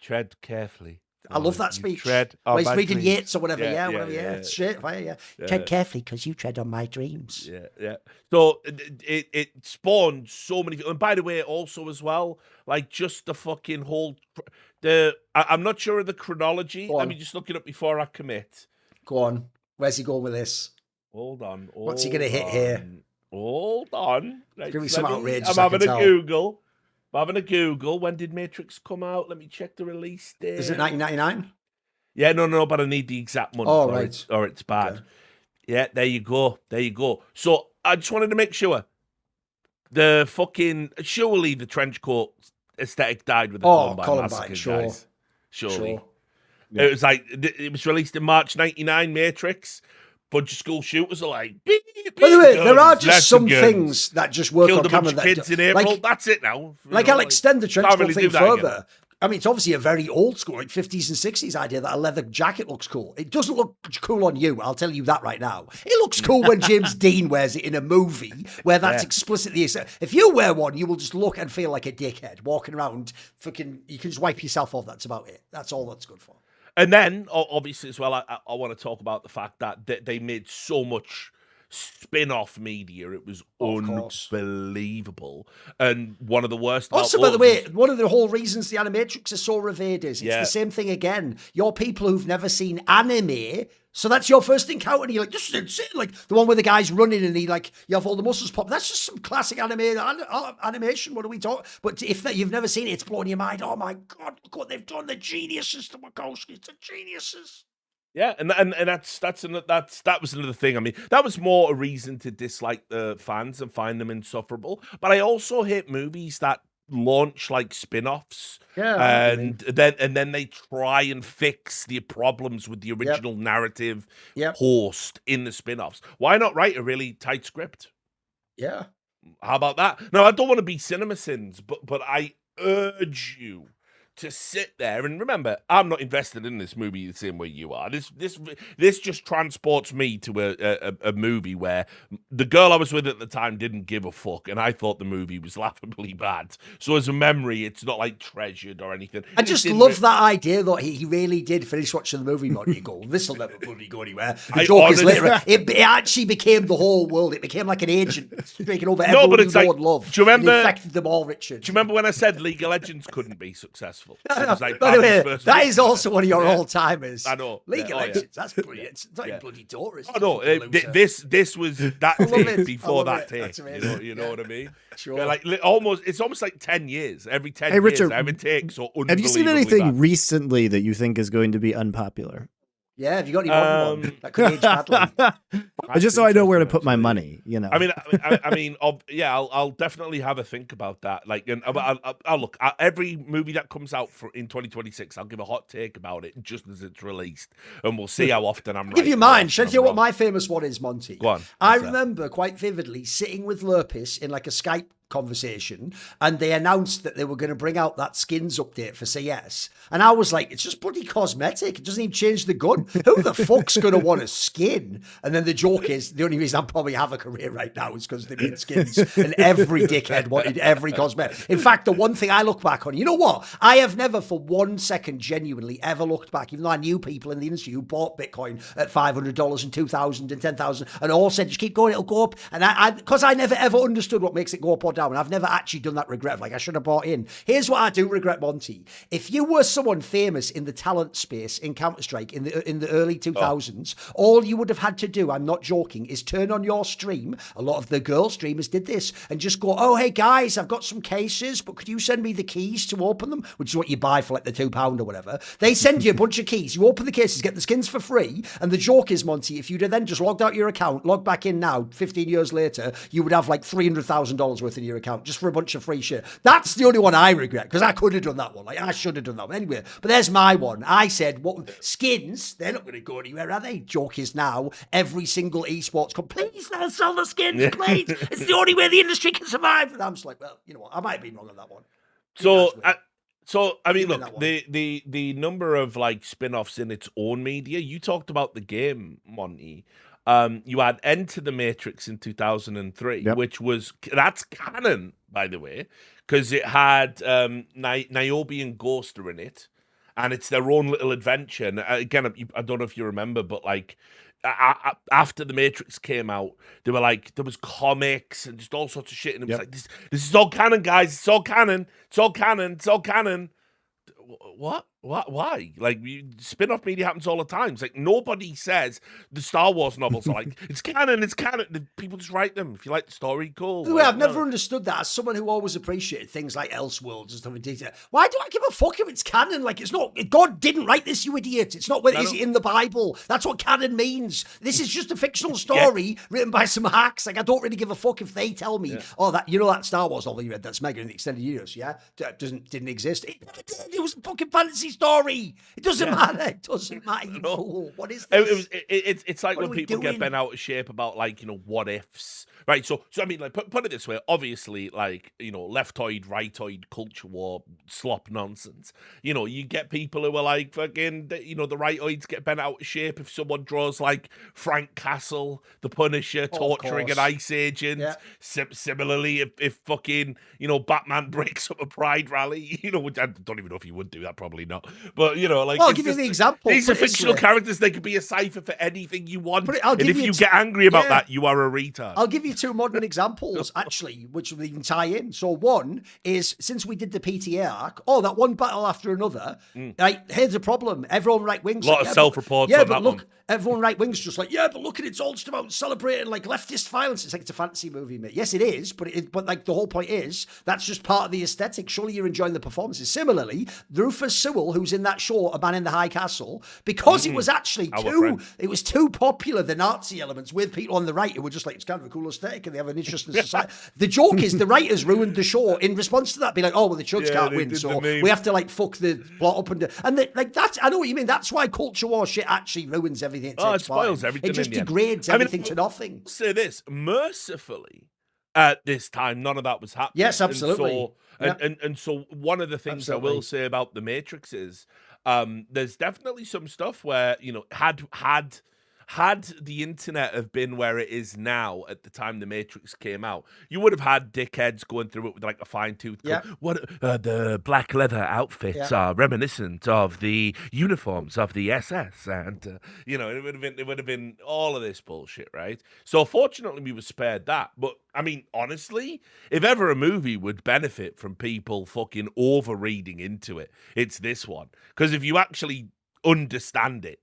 [SPEAKER 1] tread carefully.
[SPEAKER 2] I love that speech.
[SPEAKER 1] Tread
[SPEAKER 2] on he's reading
[SPEAKER 1] dreams.
[SPEAKER 2] Yates or whatever. It's shit. Tread carefully because you tread on my dreams.
[SPEAKER 1] Yeah. So it spawned so many. And by the way, also as well, like just the fucking whole. I'm not sure of the chronology. Let me just look it up before I commit.
[SPEAKER 2] Go on. Where's he going with this?
[SPEAKER 1] Hold on.
[SPEAKER 2] What's he going to hit here?
[SPEAKER 1] Hold on. Right,
[SPEAKER 2] give me some outrageous.
[SPEAKER 1] I'm having a Google. When did Matrix come out? Let me check the release date.
[SPEAKER 2] Is it 1999?
[SPEAKER 1] Yeah, no, but I need the exact month.
[SPEAKER 2] Oh, right.
[SPEAKER 1] Or it's bad.
[SPEAKER 2] Okay.
[SPEAKER 1] Yeah, there you go. So I just wanted to make sure. Surely the trench coat aesthetic died with the Columbine massacre, guys. Surely.
[SPEAKER 3] Yeah.
[SPEAKER 1] It was like, it was released in March 99, Matrix. bunch of school shooters are like, beep,
[SPEAKER 2] By the way, there are
[SPEAKER 1] guns,
[SPEAKER 2] just
[SPEAKER 1] lots
[SPEAKER 2] some
[SPEAKER 1] of guns.
[SPEAKER 2] things that just work
[SPEAKER 1] Killed
[SPEAKER 2] on
[SPEAKER 1] a bunch
[SPEAKER 2] camera.
[SPEAKER 1] of kids in April.
[SPEAKER 2] Like,
[SPEAKER 1] That's it now.
[SPEAKER 2] Like, I'll extend the trench
[SPEAKER 1] can't
[SPEAKER 2] coat
[SPEAKER 1] really
[SPEAKER 2] thing
[SPEAKER 1] do that again.
[SPEAKER 2] further. I mean, it's obviously a very old school, like 50s and 60s idea that a leather jacket looks cool. It doesn't look cool on you, I'll tell you that right now. It looks cool when James Dean wears it in a movie where that's explicitly... If you wear one, you will just look and feel like a dickhead walking around. Fucking, you can just wipe yourself off. That's about it. That's all that's good for.
[SPEAKER 1] And then, obviously, as well, I want to talk about the fact that they made so much spin-off media. It was unbelievable. And one of the worst...
[SPEAKER 2] Also, by the way, one of the whole reasons the Animatrix is so revered is it's the same thing again. You're people who've never seen anime, so that's your first encounter. And you're like, this is insane. Like the one where the guy's running and you have all the muscles pop. That's just some classic animation. What are we talking? But if you've never seen it, it's blowing your mind. Oh my God, look what they've done. The geniuses, the Wachowskis, the geniuses.
[SPEAKER 1] Yeah, and that was another thing. I mean, that was more a reason to dislike the fans and find them insufferable. But I also hate movies that launch like spin-offs, and then they try and fix the problems with the original narrative host in the spin-offs. Why not write a really tight script?
[SPEAKER 2] Yeah.
[SPEAKER 1] How about that? Now, I don't want to be cinema sins, but I urge you to sit there and remember, I'm not invested in this movie the same way you are. This just transports me to a movie where the girl I was with at the time didn't give a fuck, and I thought the movie was laughably bad. So as a memory, it's not like treasured or anything.
[SPEAKER 2] I just love that idea that he really did finish watching the movie, Monty. Go, this will never bloody go anywhere. The joke is later. It actually became the whole world. It became like an agent taking over everyone
[SPEAKER 1] but it's
[SPEAKER 2] who
[SPEAKER 1] like,
[SPEAKER 2] no one loved.
[SPEAKER 1] Do you remember?
[SPEAKER 2] And infected them all, Richard.
[SPEAKER 1] Do you remember when I said League of Legends couldn't be successful?
[SPEAKER 2] By the way, that is also one of your all-timers.
[SPEAKER 1] I know.
[SPEAKER 2] League of Legends, that's brilliant. It's not even bloody Taurus.
[SPEAKER 1] Oh, no, this was that take before that take. You know what I mean?
[SPEAKER 2] Sure.
[SPEAKER 1] It's almost like 10 years. Every 10 years,
[SPEAKER 3] Richard,
[SPEAKER 1] I have a take so unbelievably
[SPEAKER 3] have you seen anything
[SPEAKER 1] bad.
[SPEAKER 3] recently that you think is going to be unpopular?
[SPEAKER 2] Yeah, have you got any modern one that could age badly?
[SPEAKER 3] Just so I know where to put my money, you know.
[SPEAKER 1] I'll definitely have a think about that. Like, and I'll look at every movie that comes out in 2026. I'll give a hot take about it just as it's released, and we'll see how often I'm right.
[SPEAKER 2] Give you mine. Shall I tell you what my famous one is, Monty?
[SPEAKER 1] Go on.
[SPEAKER 2] I remember quite vividly sitting with Lurpis in like a Skype conversation, and they announced that they were going to bring out that skins update for CS, and I was like, it's just bloody cosmetic, it doesn't even change the gun. Who the fuck's going to want a skin? And then the joke is, the only reason I probably have a career right now is because they made skins, and every dickhead wanted every cosmetic. In fact, the one thing I look back on, you know what, I have never for 1 second genuinely ever looked back, even though I knew people in the industry who bought Bitcoin at $500 and $2,000 and $10,000 and all said, just keep going, it'll go up. And because I never ever understood what makes it go up or down, and I've never actually done that regret. Like, I should have bought in. Here's what I do regret, Monty. If you were someone famous in the talent space in Counter-Strike in the early 2000s, all you would have had to do, I'm not joking, is turn on your stream. A lot of the girl streamers did this and just go, oh, hey guys, I've got some cases, but could you send me the keys to open them? Which is what you buy for like the £2 or whatever. They send you a bunch of keys. You open the cases, get the skins for free. And the joke is, Monty, if you'd have then just logged out your account, logged back in now, 15 years later, you would have like $300,000 worth in your account just for a bunch of free shit. That's the only one I regret, because I could have done that one. Like, I should have done that one. Anyway, but there's my one. I said, what skins, they're not going to go anywhere, are they? Joke is now, every single esports company, please, they'll sell the skins, please. It's the only way the industry can survive. And I'm just like, well, you know what, I might have been wrong on that one.
[SPEAKER 1] So I mean, look, the number of like spin-offs in its own media, you talked about the game, Monty. You had Enter the Matrix in 2003, which that's canon, by the way, because it had Niobe and Ghost are in it, and it's their own little adventure. And again, I don't know if you remember, but like after the Matrix came out, there was comics and just all sorts of shit, and it was like this is all canon, guys. It's all canon. It's all canon. It's all canon. What? Why? Like, spin-off media happens all the time. It's like nobody says the Star Wars novels are like, it's canon, it's canon. People just write them. If you like the story, cool.
[SPEAKER 2] By the way, I've never understood that as someone who always appreciated things like Elseworlds and stuff in detail. Why do I give a fuck if it's canon? Like, it's not, God didn't write this, you idiot. It's not is it in the Bible. That's what canon means. This is just a fictional story written by some hacks. Like, I don't really give a fuck if they tell me, oh, that, you know, that Star Wars novel you read, that's Mega in the Extended Universe, didn't exist. It was a fucking fantasy fantasy story. It doesn't matter. It doesn't matter. No. What is this?
[SPEAKER 1] It's like when people get bent out of shape about, like, what ifs, right? So I mean, like, put it this way. Obviously, like, leftoid, rightoid culture war slop nonsense. You get people who are like, fucking, the rightoids get bent out of shape if someone draws, like, Frank Castle, the Punisher, torturing an ICE agent. Yeah. Similarly, if fucking, Batman breaks up a pride rally, which I don't even know if he would do that, probably not. But, like,
[SPEAKER 2] I'll give you the example.
[SPEAKER 1] These are fictional characters. They could be a cipher for anything you want. And if you get angry about that, you are a retard.
[SPEAKER 2] I'll give you two modern examples, actually, which will even tie in. So one is, since we did the PTA arc, that one battle after another, right, here's the problem. Everyone right-wing's
[SPEAKER 1] a lot of self-reports on that one.
[SPEAKER 2] Everyone right-wing's just like, but look at it, it's all just about celebrating, like, leftist violence. It's like, it's a fantasy movie, mate. Yes, it is, but like, the whole point is, that's just part of the aesthetic. Surely you're enjoying the performances. Similarly, Rufus Sewell, who's in that show, A Man in the High Castle, because it was actually too popular, the Nazi elements, with people on the right who were just like, it's kind of a cool aesthetic and they have an interest in society. The joke is the writers ruined the show in response to that, be like, well, the Chuds can't win, so we have to, like, fuck the plot up like, that's, I know what you mean. That's why culture war shit actually ruins everything.
[SPEAKER 1] It spoils everything.
[SPEAKER 2] It just degrades everything to nothing.
[SPEAKER 1] Say this, mercifully, at this time, none of that was happening.
[SPEAKER 2] Yes, absolutely.
[SPEAKER 1] And so one of the things I will say about The Matrix is, there's definitely some stuff where, had the internet have been where it is now at the time The Matrix came out, you would have had dickheads going through it with, like, a fine-tooth comb. What the black leather outfits are reminiscent of the uniforms of the SS, and it would have been all of this bullshit, right? So fortunately, we were spared that. But I mean, honestly, if ever a movie would benefit from people fucking over-reading into it, it's this one. Because if you actually understand it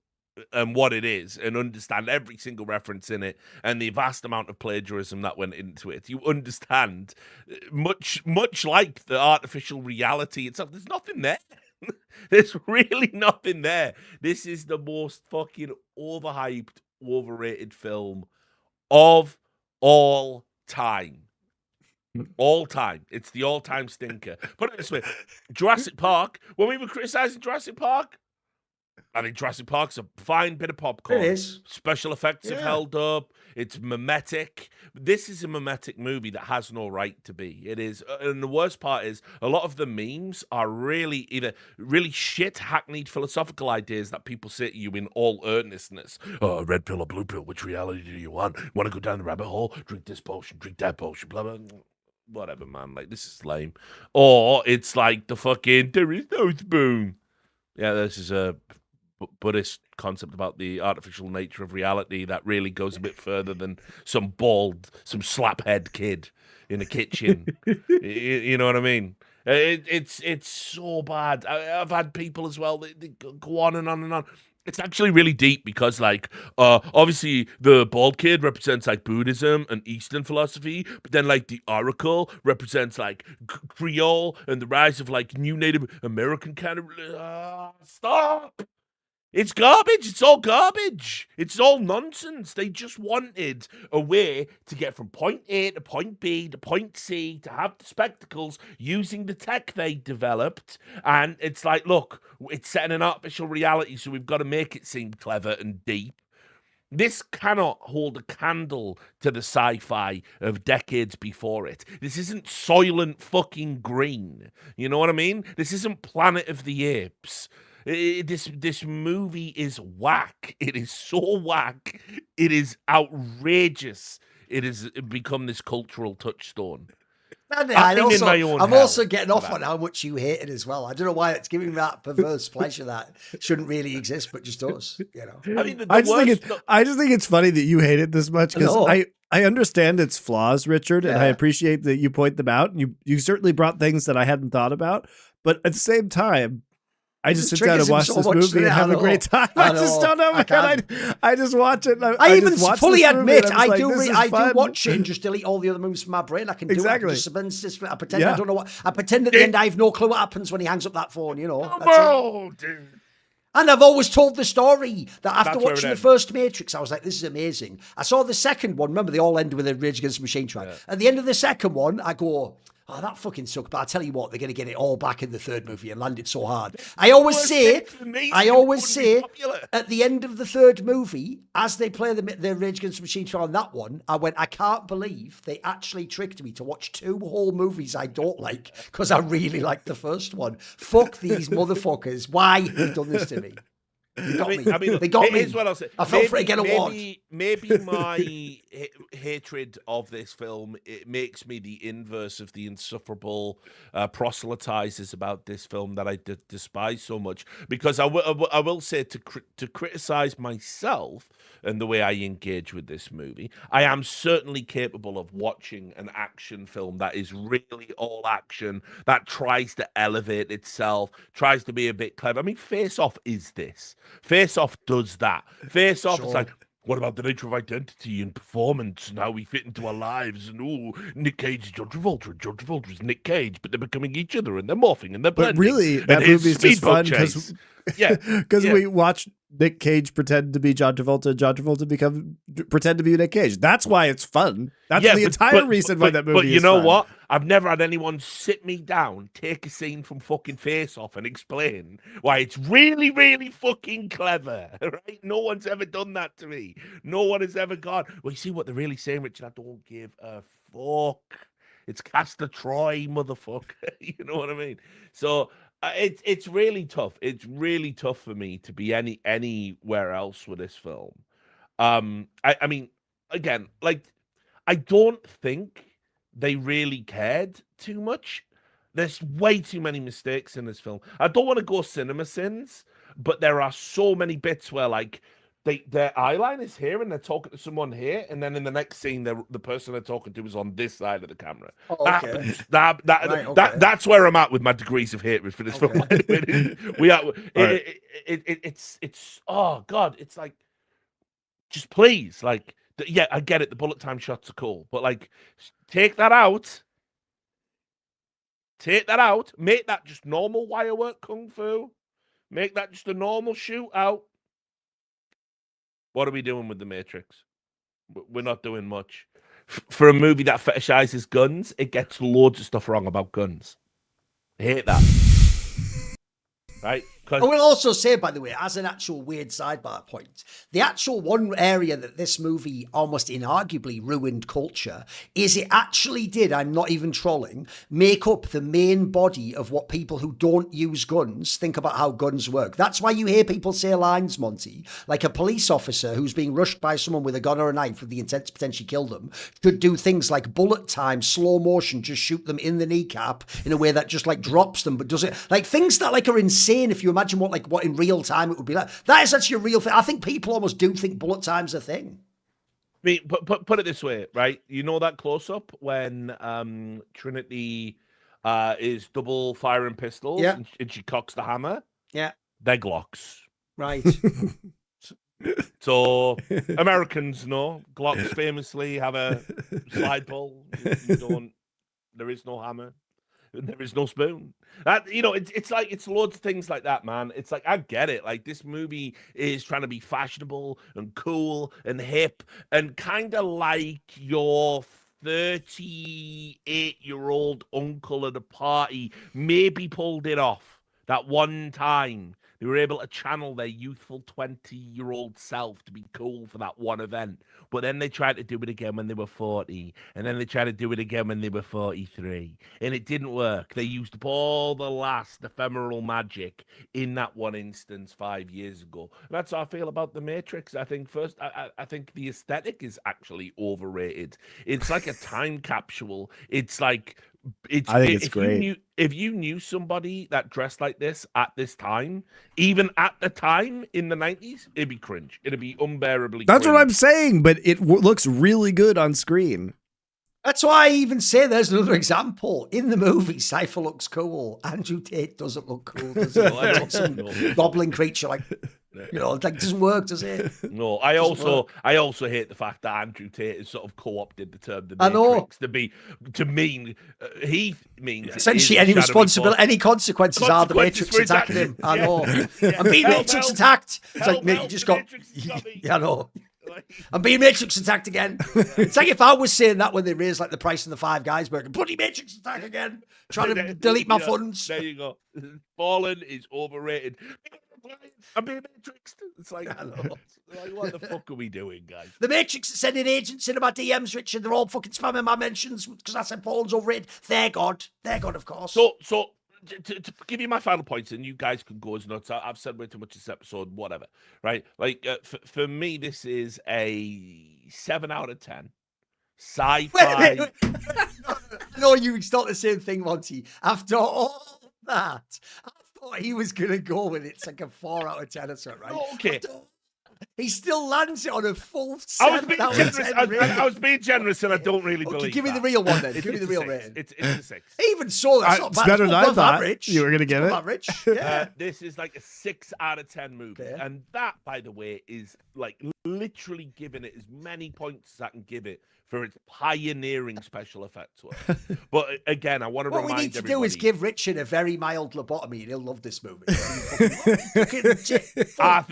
[SPEAKER 1] and what it is, and understand every single reference in it, and the vast amount of plagiarism that went into it, you understand, much like the artificial reality itself, there's nothing there. There's really nothing there. This is the most fucking overhyped, overrated film of all time. All time. It's the all-time stinker. Put it this way, Jurassic Park, when we were criticizing Jurassic Park, I think Jurassic Park's a fine bit of popcorn.
[SPEAKER 2] It is.
[SPEAKER 1] Special effects have held up. It's mimetic. This is a mimetic movie that has no right to be. It is. And the worst part is, a lot of the memes are really either really shit, hackneyed philosophical ideas that people say to you in all earnestness. Oh, red pill or blue pill, which reality do you want? Want to go down the rabbit hole? Drink this potion, drink that potion, blah, blah, blah. Whatever, man. Like, this is lame. Or it's like the fucking, there is no spoon. Yeah, this is a Buddhist concept about the artificial nature of reality that really goes a bit further than some slaphead kid in a kitchen. You know what I mean? It's so bad. I've had people as well, they go on and on and on. It's actually really deep because, like, obviously the bald kid represents, like, Buddhism and Eastern philosophy, but then, like, the Oracle represents, like, Creole and the rise of, like, new Native American kind of... stop! It's garbage. It's all garbage. It's all nonsense. They just wanted a way to get from point A to point B to point C, to have the spectacles using the tech they developed. And it's like, look, it's set in an artificial reality, so we've got to make it seem clever and deep. This cannot hold a candle to the sci-fi of decades before it. This isn't Soylent fucking Green. You know what I mean? This isn't Planet of the Apes. This movie is whack. It is so whack. It is outrageous. It has become this cultural touchstone.
[SPEAKER 2] I'm also getting off on how much you hate it as well. I don't know why it's giving that perverse pleasure that shouldn't really exist, but just does.
[SPEAKER 3] I mean, I just think it's funny that you hate it this much, because I understand its flaws, Richard, and I appreciate that you point them out. You certainly brought things that I hadn't thought about, but at the same time, I just sit down and watch this movie and have a great time. I just don't know, man. I just watch it.
[SPEAKER 2] I even fully admit I do watch it and just delete all the other moves from my brain. I can do it. I pretend I don't know what. I pretend at the end I have no clue what happens when he hangs up that phone.
[SPEAKER 1] Dude.
[SPEAKER 2] And I've always told the story that after watching the first Matrix, I was like, this is amazing. I saw the second one. Remember, they all end with a Rage Against the Machine track. At the end of the second one, I go, oh, that fucking sucked. But I tell you what, they're going to get it all back in the third movie and land it so hard. I always say, at the end of the third movie, as they play the Rage Against the Machine trial on that one, I went, I can't believe they actually tricked me to watch 2 whole movies I don't like because I really liked the first one. Fuck these motherfuckers. Why have you done this to me? They got me. They got me.
[SPEAKER 1] What I'll say.
[SPEAKER 2] I felt for it to get a award.
[SPEAKER 1] Maybe my hatred of this film, it makes me the inverse of the insufferable proselytizers about this film that I despise so much. Because I will say to criticize myself and the way I engage with this movie, I am certainly capable of watching an action film that is really all action, that tries to elevate itself, tries to be a bit clever. I mean, Face Off is this. Face Off does that. Face Off is like, what about the nature of identity and performance and how we fit into our lives? And Nick Cage is John Travolta, and John Travolta is Nick Cage, but they're becoming each other and they're morphing and they're blending.
[SPEAKER 3] But really, that movie's just fun because we watch Nick Cage pretend to be John Travolta, and John Travolta pretend to be Nick Cage. That's why it's fun. That's the entire reason why that movie is fun. But you know what? I've never had anyone sit me down, take a scene from fucking Face Off and explain why it's really, really fucking clever, right? No one's ever done that to me. No one has ever gone, well, you see what they're really saying, Richard? I don't give a fuck. It's Castor Troy, motherfucker. You know what I mean? So it's really tough. It's really tough for me to be anywhere else with this film. I mean, again, like, I don't think they really cared too much. There's way too many mistakes in this film. I don't want to go cinema sins, but there are so many bits where, like, their eyeline is here and they're talking to someone here, and then in the next scene, the person they're talking to is on this side of the camera. Oh, okay. That's where I'm at with my degrees of hatred for this film. It's oh god, it's like, just please, like, yeah, I get it. The bullet time shots are cool, but like, take that out. Take that out. Make that just normal wire work kung fu. Make that just a normal shootout. What are we doing with The Matrix? We're not doing much. For a movie that fetishizes guns, it gets loads of stuff wrong about guns. I hate that. Right?
[SPEAKER 2] I will also say, by the way, as an actual weird sidebar point, the actual one area that this movie almost inarguably ruined culture is it actually did, I'm not even trolling, make up the main body of what people who don't use guns think about how guns work. That's why you hear people say lines, Monty, like a police officer who's being rushed by someone with a gun or a knife with the intent to potentially kill them should do things like bullet time, slow motion, just shoot them in the kneecap in a way that just like drops them, but does it like things that like are insane if you imagine what in real time it would be like. That is actually a real thing. I think people almost do think bullet time's a thing.
[SPEAKER 1] I mean, put it this way, right? You know that close-up when Trinity is double firing pistols and she cocks the hammer?
[SPEAKER 2] Yeah.
[SPEAKER 1] They're Glocks.
[SPEAKER 2] Right.
[SPEAKER 1] So Americans know Glocks famously have a slide pull. There is no hammer. There is no spoon. That, you know, it's like, it's loads of things like that, man. It's like, I get it. Like, this movie is trying to be fashionable and cool and hip and kind of like your 38-year-old uncle at a party maybe pulled it off that one time. They were able to channel their youthful 20-year-old self to be cool for that one event. But then they tried to do it again when they were 40. And then they tried to do it again when they were 43. And it didn't work. They used up all the last ephemeral magic in that one instance 5 years ago. And that's how I feel about The Matrix. I think I think the aesthetic is actually overrated. It's like a time capsule. It's like...
[SPEAKER 3] I think it's great.
[SPEAKER 1] If you knew somebody that dressed like this at this time, even at the time in the 90s, it'd be cringe. It'd be unbearably
[SPEAKER 3] That's
[SPEAKER 1] cringe.
[SPEAKER 3] what I'm saying, but it looks really good on screen.
[SPEAKER 2] That's why I even say there's another example. In the movie, Cypher looks cool. Andrew Tate doesn't look cool, does he? Like some goblin creature, like, you know, like, doesn't work, does it?
[SPEAKER 1] No, I also hate the fact that Andrew Tate has sort of co-opted the term The Matrix to mean he means
[SPEAKER 2] essentially any responsibility, any consequences are the Matrix attacking him. I know. I'm being Matrix attacked. It's like, mate, you just got. I know. I'm being Matrix attacked again. It's like if I was saying that when they raised like the price of the Five Guys burger. Bloody Matrix attack again. Trying to delete my funds.
[SPEAKER 1] There you go. Fallen is overrated. I'm being Matrixed. It's like, what the fuck are we doing, guys?
[SPEAKER 2] The Matrix is sending agents into my DMs, Richard. They're all fucking spamming my mentions because I said Fallen's overrated. They're God, of course.
[SPEAKER 1] So to give you my final points, and you guys can go as nuts. I've said way too much this episode, whatever, right? Like, for me, this is a 7 out of 10. Sci-fi.
[SPEAKER 2] Wait. No, you start the same thing, Monty. After all that, I thought he was going to go with it's like a 4 out of 10 or something, right?
[SPEAKER 1] Oh, okay.
[SPEAKER 2] He still lands it on a full 7 out of 10.
[SPEAKER 1] I was being generous, and I don't really believe
[SPEAKER 2] give me
[SPEAKER 1] that.
[SPEAKER 2] the real one then. Give me the real rating.
[SPEAKER 1] It's a 6.
[SPEAKER 2] Even so, that's not
[SPEAKER 3] It's
[SPEAKER 2] bad.
[SPEAKER 3] better than I thought
[SPEAKER 2] average.
[SPEAKER 3] you were going to give it.
[SPEAKER 2] Average. Yeah.
[SPEAKER 1] This is like a 6 out of 10 movie.
[SPEAKER 2] Okay.
[SPEAKER 1] And that, by the way, is like literally giving it as many points as I can give it for its pioneering special effects work. But again, I want to remind everybody.
[SPEAKER 2] What we need to do is give Richard a very mild lobotomy and he'll love this movie.
[SPEAKER 1] I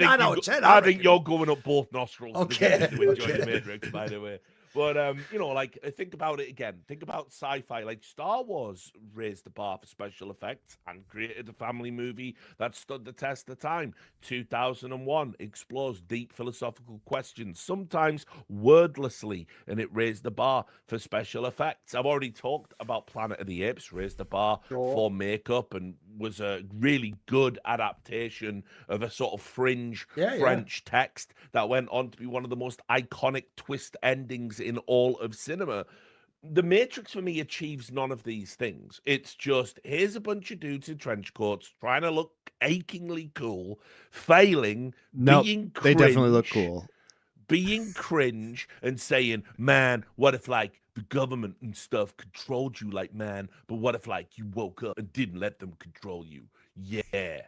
[SPEAKER 1] think you're going up both nostrils
[SPEAKER 2] okay.
[SPEAKER 1] to enjoy the Matrix, by the way. But, like, think about it again. Think about sci-fi. Like, Star Wars raised the bar for special effects and created a family movie that stood the test of time. 2001 explores deep philosophical questions, sometimes wordlessly, and it raised the bar for special effects. I've already talked about Planet of the Apes, raised the bar for makeup, and was a really good adaptation of a sort of fringe French text that went on to be one of the most iconic twist endings in all of cinema. The Matrix for me achieves none of these things. It's just, here's a bunch of dudes in trench coats trying to look achingly cool, failing, being cringe.
[SPEAKER 3] They definitely look cool.
[SPEAKER 1] Being cringe and saying, man, what if like the government and stuff controlled you, like, man, but what if like you woke up and didn't let them control you? Yeah.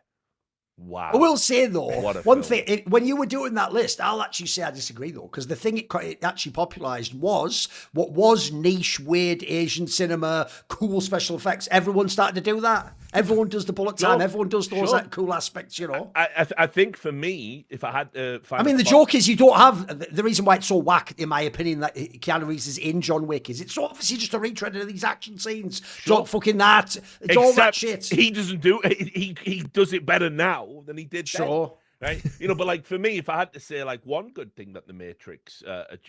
[SPEAKER 1] Wow.
[SPEAKER 2] I will say though,
[SPEAKER 1] film.
[SPEAKER 2] one thing, when you were doing that list, I'll actually say I disagree though, because the thing it actually popularized was what was niche, weird Asian cinema, cool special effects. Everyone started to do that. Everyone does the bullet time. Everyone does those cool aspects, you know.
[SPEAKER 1] I think for me, if I had to find
[SPEAKER 2] the joke is you don't have the reason why it's so whack, in my opinion, that Keanu Reeves is in John Wick is it's so obviously just a retread of these action scenes. Don't fucking that. It's all that shit.
[SPEAKER 1] He doesn't do it. He does it better now than he did then. Right, but like for me, if I had to say like one good thing that the Matrix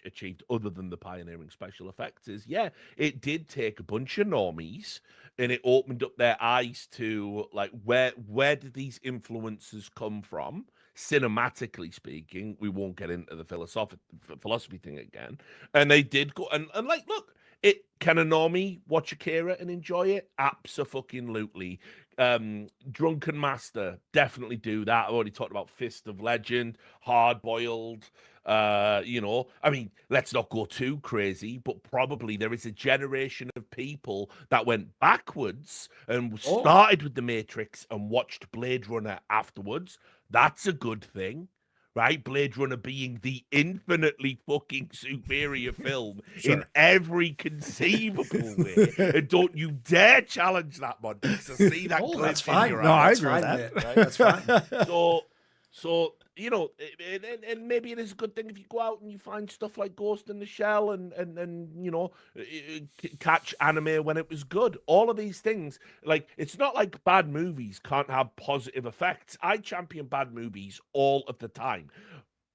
[SPEAKER 1] achieved, other than the pioneering special effects, is it did take a bunch of normies and it opened up their eyes to like where did these influences come from, cinematically speaking. We won't get into the philosophy thing again, and they did go and like look. Can a normie watch Akira and enjoy it? Abso-fucking-lutely. Drunken Master, definitely do that. I've already talked about Fist of Legend, Hard Boiled. Let's not go too crazy, but probably there is a generation of people that went backwards and started with The Matrix and watched Blade Runner afterwards. That's a good thing. Right, Blade Runner being the infinitely fucking superior film in every conceivable way. And don't you dare challenge that, man. To see that clip
[SPEAKER 2] that's
[SPEAKER 1] in
[SPEAKER 2] fine.
[SPEAKER 1] your
[SPEAKER 3] No, I
[SPEAKER 1] eyes.
[SPEAKER 3] agree with that.
[SPEAKER 2] Right? That's fine.
[SPEAKER 1] So and maybe it is a good thing if you go out and you find stuff like Ghost in the Shell and catch anime when it was good. All of these things, like, it's not like bad movies can't have positive effects. I champion bad movies all of the time.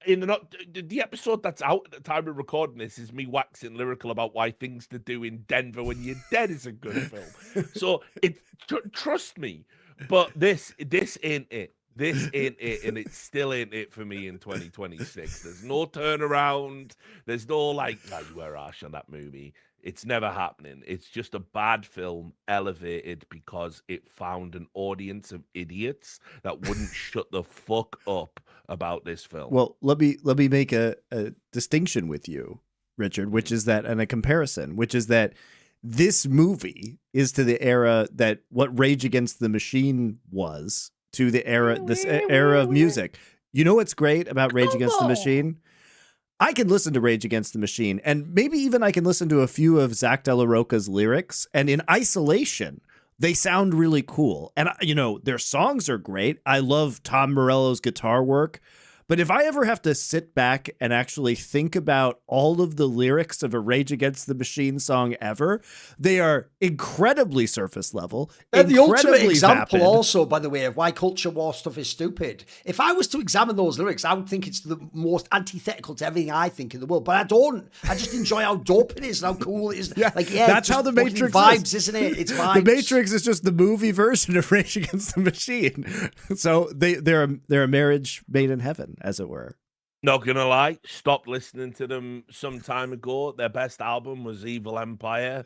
[SPEAKER 1] The episode that's out at the time of recording this is me waxing lyrical about why things to do in Denver when you're dead is a good film. So trust me, but this ain't it. This ain't it, and it still ain't it for me in 2026. There's no turnaround. There's no like, you were harsh on that movie. It's never happening. It's just a bad film elevated because it found an audience of idiots that wouldn't shut the fuck up about this film.
[SPEAKER 3] Well, let me make a distinction with you, Richard, which is that, and a comparison, which is that this movie is to the era that what Rage Against the Machine was to the era, this era of music. You know what's great about Rage Against the Machine? I can listen to Rage Against the Machine, and maybe even I can listen to a few of Zach De La Rocha's lyrics, and in isolation, they sound really cool. And, their songs are great. I love Tom Morello's guitar work, But if I ever have to sit back and actually think about all of the lyrics of a Rage Against the Machine song ever, they are incredibly surface level.
[SPEAKER 2] They're the ultimate example
[SPEAKER 3] vapid.
[SPEAKER 2] also, by the way, of why culture war stuff is stupid. If I was to examine those lyrics, I would think it's the most antithetical to everything I think in the world. But I don't. I just enjoy how dope it is and how cool it is.
[SPEAKER 3] Yeah, that's how the Matrix
[SPEAKER 2] vibes,
[SPEAKER 3] is.
[SPEAKER 2] Isn't it? It's vibes.
[SPEAKER 3] The Matrix is just the movie version of Rage Against the Machine. So they're a marriage made in heaven, as it were.
[SPEAKER 1] Not gonna lie, stopped listening to them some time ago. Their best album was Evil Empire.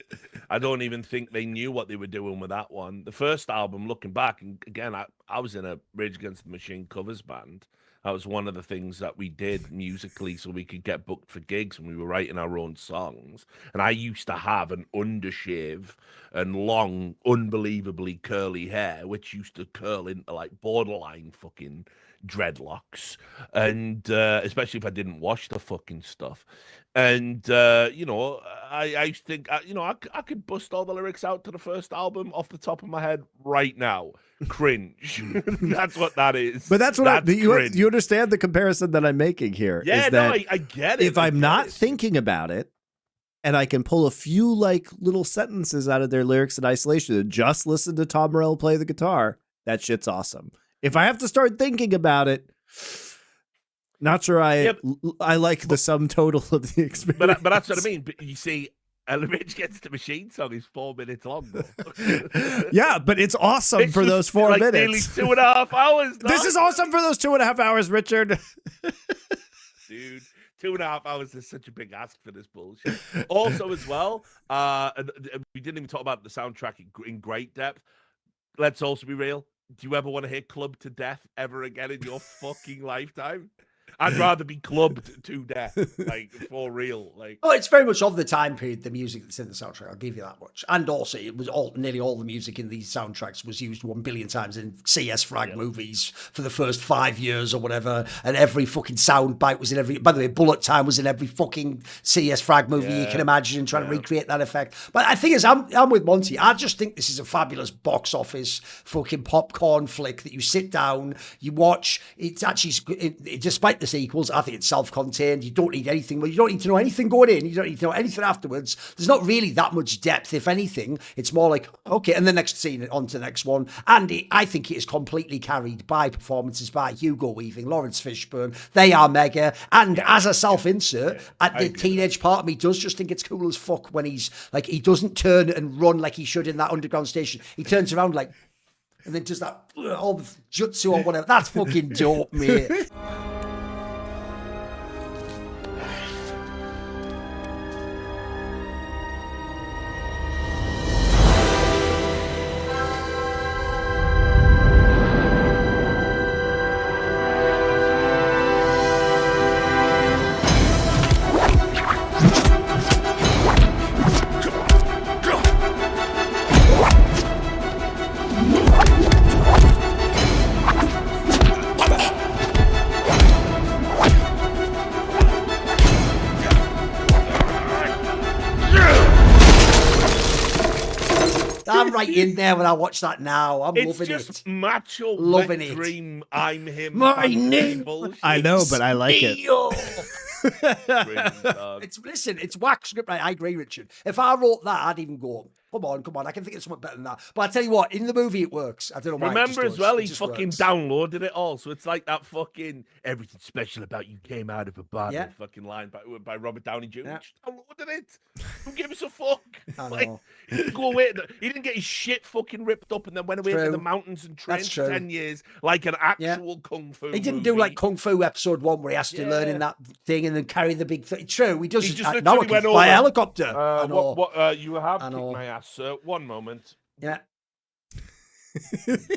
[SPEAKER 1] I don't even think they knew what they were doing with that one. The first album, looking back, and again, I was in a Rage Against the Machine covers band. That was one of the things that we did musically so we could get booked for gigs, and we were writing our own songs. And I used to have an undershave and long, unbelievably curly hair, which used to curl into like borderline fucking dreadlocks, and especially if I didn't wash the fucking stuff. And I think I could bust all the lyrics out to the first album off the top of my head right now. Cringe. That's what that is.
[SPEAKER 3] But that's what you understand the comparison that I'm making here.
[SPEAKER 1] Yeah,
[SPEAKER 3] is that
[SPEAKER 1] I get it.
[SPEAKER 3] If I'm not thinking about it, and I can pull a few like little sentences out of their lyrics in isolation and just listen to Tom Morello play the guitar, that shit's awesome. If I have to start thinking about it, not sure I like the sum total of the experience.
[SPEAKER 1] But that's what I mean. But you see, Rage Against the Machine song is 4 minutes long, though.
[SPEAKER 3] Yeah, but it's awesome for those 4
[SPEAKER 1] like
[SPEAKER 3] minutes.
[SPEAKER 1] Nearly 2.5 hours.
[SPEAKER 3] This is awesome for those 2.5 hours, Richard.
[SPEAKER 1] Dude. 2.5 hours is such a big ask for this bullshit. Also, as well, we didn't even talk about the soundtrack in great depth. Let's also be real. Do you ever want to hear Clubbed to Death ever again in your fucking lifetime? I'd rather be clubbed to death, like for real. Like,
[SPEAKER 2] oh, it's very much of the time period. The music that's in the soundtrack, I'll give you that much. And also, it was nearly all the music in these soundtracks was used 1 billion times in CS frag movies for the first 5 years or whatever. And every fucking sound bite was in every. By the way, Bullet Time was in every fucking CS frag movie you can imagine, trying to recreate that effect. But I think I'm with Monty. I just think this is a fabulous box office fucking popcorn flick that you sit down, you watch. It's actually, despite the sequels, I think it's self-contained. You don't need anything. Well, you don't need to know anything going in. You don't need to know anything afterwards. There's not really that much depth, if anything. It's more like, okay, and the next scene, on to the next one. And I think it is completely carried by performances by Hugo Weaving, Lawrence Fishburne. They are mega. And as a self-insert, the teenage part of me does just think it's cool as fuck when he's like, he doesn't turn and run like he should in that underground station. He turns around like, and then does that, all the jutsu or whatever. That's fucking dope, mate. I'm right in there when I watch that now. I'm loving it. It's just
[SPEAKER 1] macho,
[SPEAKER 2] loving it.
[SPEAKER 1] Dream, I'm him.
[SPEAKER 2] My name.
[SPEAKER 3] I know, but I like it.
[SPEAKER 2] It's whack script. I agree, Richard. If I wrote that, I'd even go, come on. I can think of something better than that. But I tell you what, in the movie, it works. I don't know why.
[SPEAKER 1] Remember as well, he fucking downloaded it all. So it's like that fucking everything special about you came out of a bottle fucking line by Robert Downey Jr.
[SPEAKER 2] Yeah.
[SPEAKER 1] Just downloaded it. Who gives a fuck?
[SPEAKER 2] I
[SPEAKER 1] like,
[SPEAKER 2] know.
[SPEAKER 1] he didn't go away. He didn't get his shit fucking ripped up and then went away to the mountains and trained
[SPEAKER 2] That's
[SPEAKER 1] for
[SPEAKER 2] true.
[SPEAKER 1] 10 years like an actual kung fu.
[SPEAKER 2] He didn't
[SPEAKER 1] movie.
[SPEAKER 2] do like Kung Fu episode 1 where he has to learn in that thing and then carry the big thing. True, he does.
[SPEAKER 1] He just
[SPEAKER 2] now I
[SPEAKER 1] literally
[SPEAKER 2] can
[SPEAKER 1] went
[SPEAKER 2] fly
[SPEAKER 1] over.
[SPEAKER 2] a helicopter. I know.
[SPEAKER 1] What you have
[SPEAKER 2] I
[SPEAKER 1] kicked
[SPEAKER 2] know.
[SPEAKER 1] my ass, sir. One moment.
[SPEAKER 2] Yeah.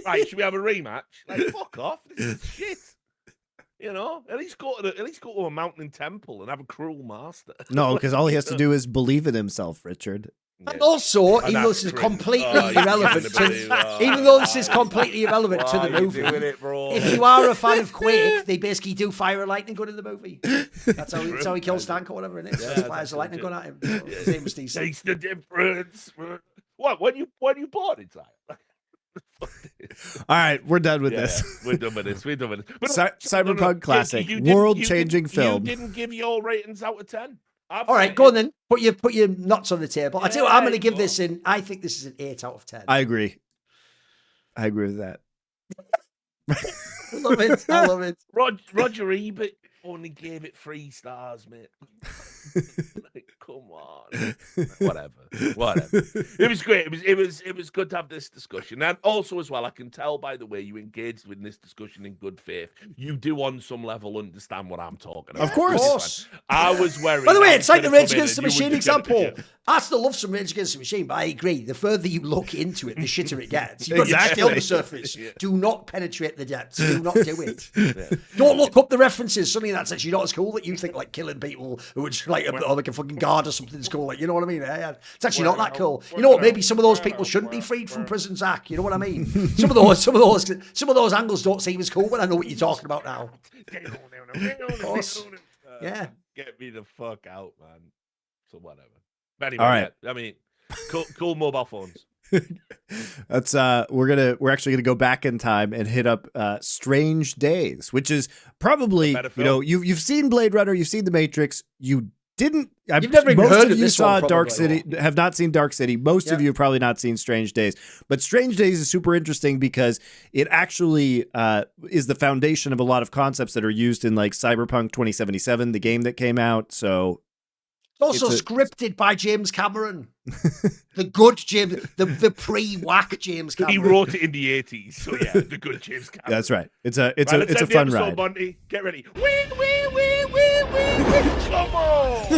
[SPEAKER 1] Right, should we have a rematch? Like, fuck off. This is shit. You know, at least go to a mountain temple and have a cruel master.
[SPEAKER 3] No, because all he has to do is believe in himself, Richard.
[SPEAKER 2] And also, even though this is completely irrelevant to the movie, if you are a fan of Quake, they basically do fire a lightning gun in the movie. That's how he kills Tank or whatever it is.
[SPEAKER 1] Yeah,
[SPEAKER 2] fires a lightning gun at him. His name was decent.
[SPEAKER 1] Taste the difference. What? When you bought it,
[SPEAKER 3] All right, we're done with this.
[SPEAKER 1] We're done with this. We're done with this. But
[SPEAKER 3] Cyberpunk classic,
[SPEAKER 1] you didn't-
[SPEAKER 3] world-changing film.
[SPEAKER 1] You didn't give your ratings out of 10.
[SPEAKER 2] All right, go on then. Put your nuts on the table. I tell you what, I'm going to give this in. I think this is an 8 out of 10.
[SPEAKER 3] I agree with that.
[SPEAKER 2] I love it. I love it.
[SPEAKER 1] Roger Ebert only gave it 3 stars, mate. Like, come on. Whatever. It was great. It was good to have this discussion. And also as well, I can tell by the way you engaged in this discussion in good faith, you do on some level understand what I'm talking about.
[SPEAKER 3] Of course.
[SPEAKER 1] I was worried.
[SPEAKER 2] By the way, it's like the Rage Against the Machine example. I still love some Rage Against the Machine, but I agree. The further you look into it, the shitter it gets. You've got to stay on the surface. Do not penetrate the depths. Do not do it. Don't look up the references. Something that's actually not as cool that you think like killing people who are just like a fucking guard or something is cool. Like, you know what I mean? It's actually not that cool. You know what? Maybe some of those people shouldn't be freed from prison, Zach. You know what I mean? Some of those angles don't seem as cool, but I know what you're talking about now. Of course. Yeah.
[SPEAKER 1] Get me the fuck out, man. So whatever. Anyway,
[SPEAKER 3] all right.
[SPEAKER 1] I mean, cool mobile phones.
[SPEAKER 3] That's we're actually gonna go back in time and hit up Strange Days, which is probably, you know, you've seen Blade Runner, you've seen The Matrix, you've never even heard of you saw Dark City, have not seen Dark City. Most of you have probably not seen Strange Days, but Strange Days is super interesting because it actually is the foundation of a lot of concepts that are used in like Cyberpunk 2077, the game that came out. So
[SPEAKER 2] also scripted by James Cameron, the good James, the pre-whack James Cameron.
[SPEAKER 1] He wrote it in the 80s, so yeah, the good James Cameron.
[SPEAKER 3] That's right. It's a fun ride.
[SPEAKER 1] Monty, get ready. Wee. Come on.